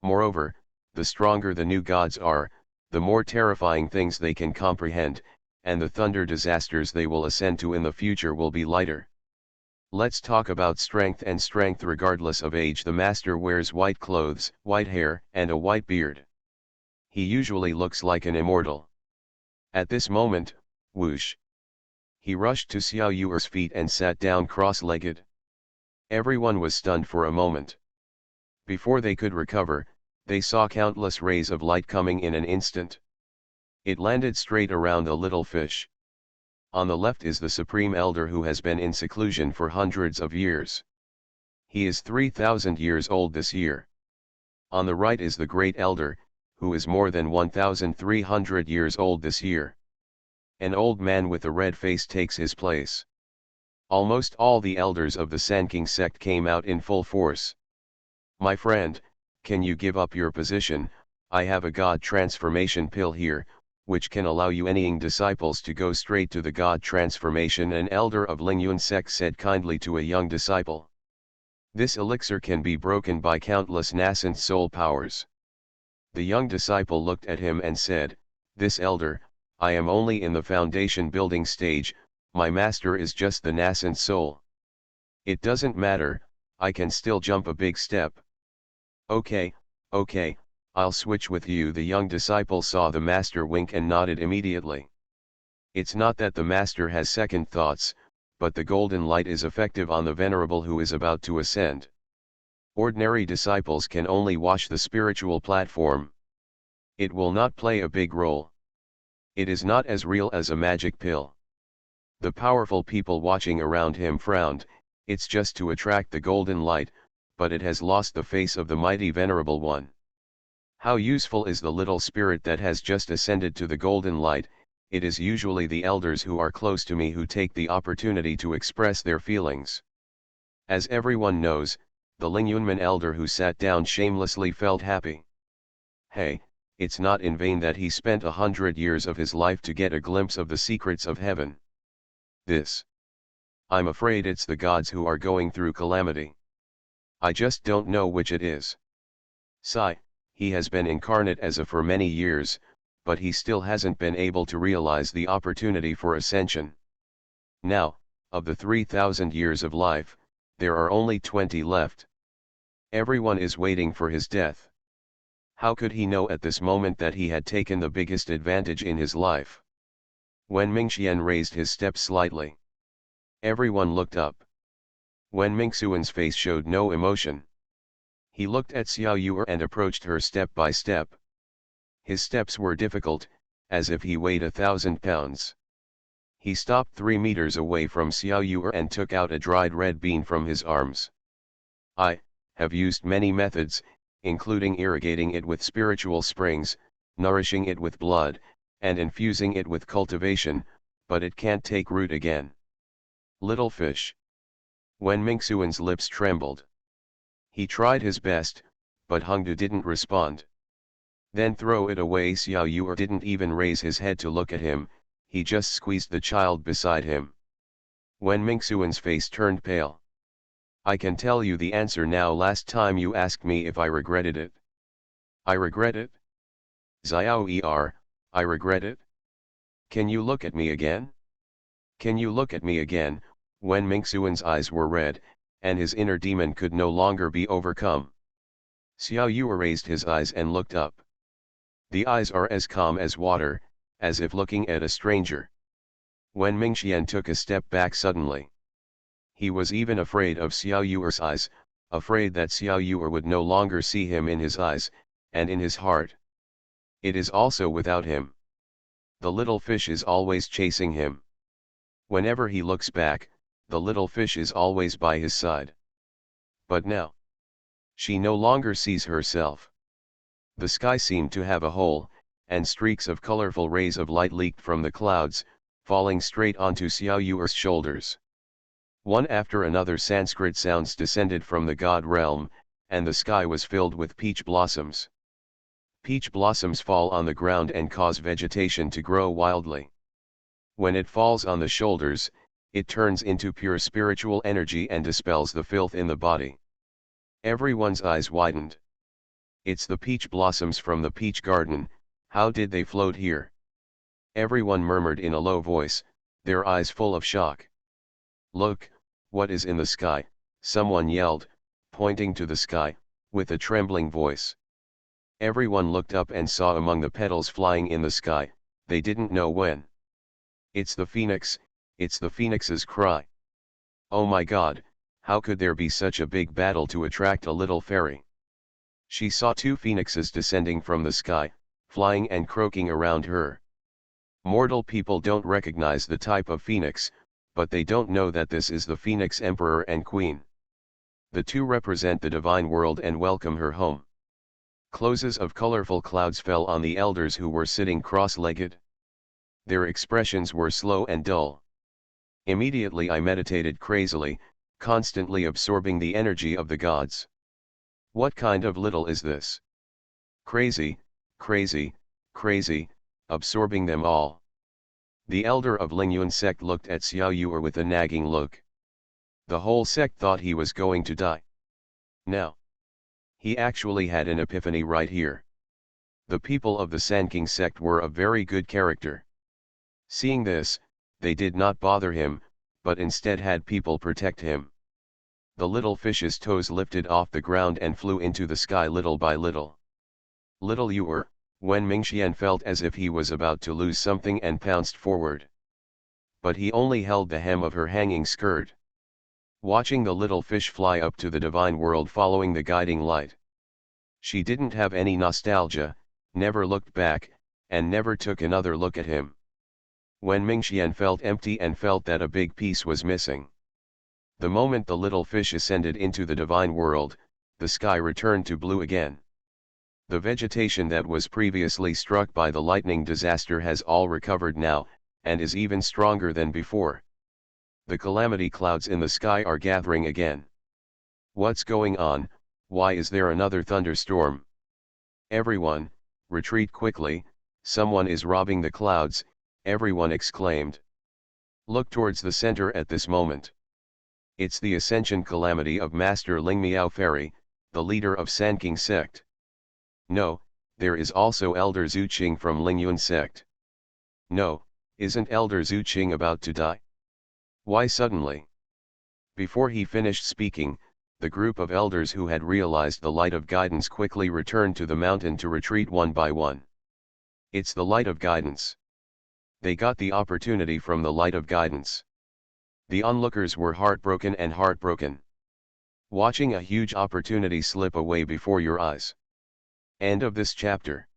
Moreover, the stronger the new gods are, the more terrifying things they can comprehend, and the thunder disasters they will ascend to in the future will be lighter. Let's talk about strength and strength regardless of age. The master wears white clothes, white hair, and a white beard. He usually looks like an immortal. At this moment, whoosh! He rushed to Xiao Yu'er's feet and sat down cross-legged. Everyone was stunned for a moment. Before they could recover, they saw countless rays of light coming in an instant. It landed straight around a little fish. On the left is the Supreme Elder who has been in seclusion for hundreds of years. He is 3,000 years old this year. On the right is the Great Elder, who is more than 1,300 years old this year. An old man with a red face takes his place. Almost all the elders of the Sanking sect came out in full force. My friend, can you give up your position? I have a God transformation pill here, which can allow you anying disciples to go straight to the God transformation. An elder of Lingyun sect said kindly to a young disciple. This elixir can be broken by countless nascent soul powers. The young disciple looked at him and said, "This elder, I am only in the foundation building stage, my master is just the nascent soul. It doesn't matter, I can still jump a big step." Okay, I'll switch with you. The young disciple saw the master wink and nodded immediately. It's not that the master has second thoughts, but the golden light is effective on the venerable who is about to ascend. Ordinary disciples can only wash the spiritual platform. It will not play a big role. It is not as real as a magic pill. The powerful people watching around him frowned. It's just to attract the golden light, but it has lost the face of the mighty venerable one. How useful is the little spirit that has just ascended to the golden light? It is usually the elders who are close to me who take the opportunity to express their feelings. As everyone knows, the Lingyunman elder who sat down shamelessly felt happy. Hey, it's not in vain that he spent 100 years of his life to get a glimpse of the secrets of heaven. I'm afraid it's the gods who are going through calamity. I just don't know which it is. He has been incarnate as a for many years, but he still hasn't been able to realize the opportunity for ascension. Now, of the 3,000 years of life, there are only 20 left. Everyone is waiting for his death. How could he know at this moment that he had taken the biggest advantage in his life? When Mingxian raised his step slightly, everyone looked up. When Mingxuan's face showed no emotion, he looked at Xiao Yu'er and approached her step by step. His steps were difficult, as if he weighed 1,000 pounds. He stopped 3 meters away from Xiao Yu'er and took out a dried red bean from his arms. I have used many methods, including irrigating it with spiritual springs, nourishing it with blood, and infusing it with cultivation, but it can't take root again. Little fish. When Mingxuan's lips trembled. He tried his best, but Hengdu didn't respond. Then throw it away. Xiao Yu'er didn't even raise his head to look at him, he just squeezed the child beside him. When Mingxuan's face turned pale. I can tell you the answer now. Last time you asked me if I regretted it. I regret it? Xiao I regret it? Can you look at me again? Can you look at me again? When Mingxuan's eyes were red, and his inner demon could no longer be overcome. Xiao Yu'er raised his eyes and looked up. The eyes are as calm as water, as if looking at a stranger. When Mingxian took a step back suddenly. He was even afraid of Xiao Yu'er's eyes, afraid that Xiao Yu'er would no longer see him in his eyes, and in his heart. It is also without him. The little fish is always chasing him. Whenever he looks back, the little fish is always by his side. But now, she no longer sees herself. The sky seemed to have a hole, and streaks of colorful rays of light leaked from the clouds, falling straight onto Xiao Yu'er's shoulders. One after another Sanskrit sounds descended from the god realm, and the sky was filled with peach blossoms. Peach blossoms fall on the ground and cause vegetation to grow wildly. When it falls on the shoulders, it turns into pure spiritual energy and dispels the filth in the body. Everyone's eyes widened. It's the peach blossoms from the peach garden, how did they float here? Everyone murmured in a low voice, their eyes full of shock. Look, what is in the sky? Someone yelled, pointing to the sky, with a trembling voice. Everyone looked up and saw among the petals flying in the sky, they didn't know when. It's the phoenix, it's the phoenix's cry. Oh my God, how could there be such a big battle to attract a little fairy? She saw 2 phoenixes descending from the sky, flying and croaking around her. Mortal people don't recognize the type of phoenix, but they don't know that this is the Phoenix Emperor and Queen. The 2 represent the divine world and welcome her home. Closes of colorful clouds fell on the elders who were sitting cross-legged. Their expressions were slow and dull. Immediately I meditated crazily, constantly absorbing the energy of the gods. What kind of little is this? Crazy, crazy, crazy, absorbing them all. The elder of Lingyuan sect looked at Xiao Yu'er with a nagging look. The whole sect thought he was going to die. Now, he actually had an epiphany right here. The people of the Sanking sect were of very good character. Seeing this, they did not bother him, but instead had people protect him. The little fish's toes lifted off the ground and flew into the sky little by little. Little Yu'er, when Mingxian felt as if he was about to lose something and pounced forward. But he only held the hem of her hanging skirt. Watching the little fish fly up to the divine world following the guiding light. She didn't have any nostalgia, never looked back, and never took another look at him. When Mingxian felt empty and felt that a big piece was missing. The moment the little fish ascended into the divine world, the sky returned to blue again. The vegetation that was previously struck by the lightning disaster has all recovered now, and is even stronger than before. The calamity clouds in the sky are gathering again. What's going on? Why is there another thunderstorm? Everyone, retreat quickly, someone is robbing the clouds, everyone exclaimed. Look towards the center at this moment. It's the ascension calamity of Master Lingmiao Fairy, the leader of Sanking sect. No, There is also Elder Zuching from Lingyuan sect. No, isn't Elder Zuching about to die? Why suddenly? Before he finished speaking, the group of elders who had realized the light of guidance quickly returned to the mountain to retreat one by one. It's the light of guidance. They got the opportunity from the light of guidance. The onlookers were heartbroken. Watching a huge opportunity slip away before your eyes. End of this chapter.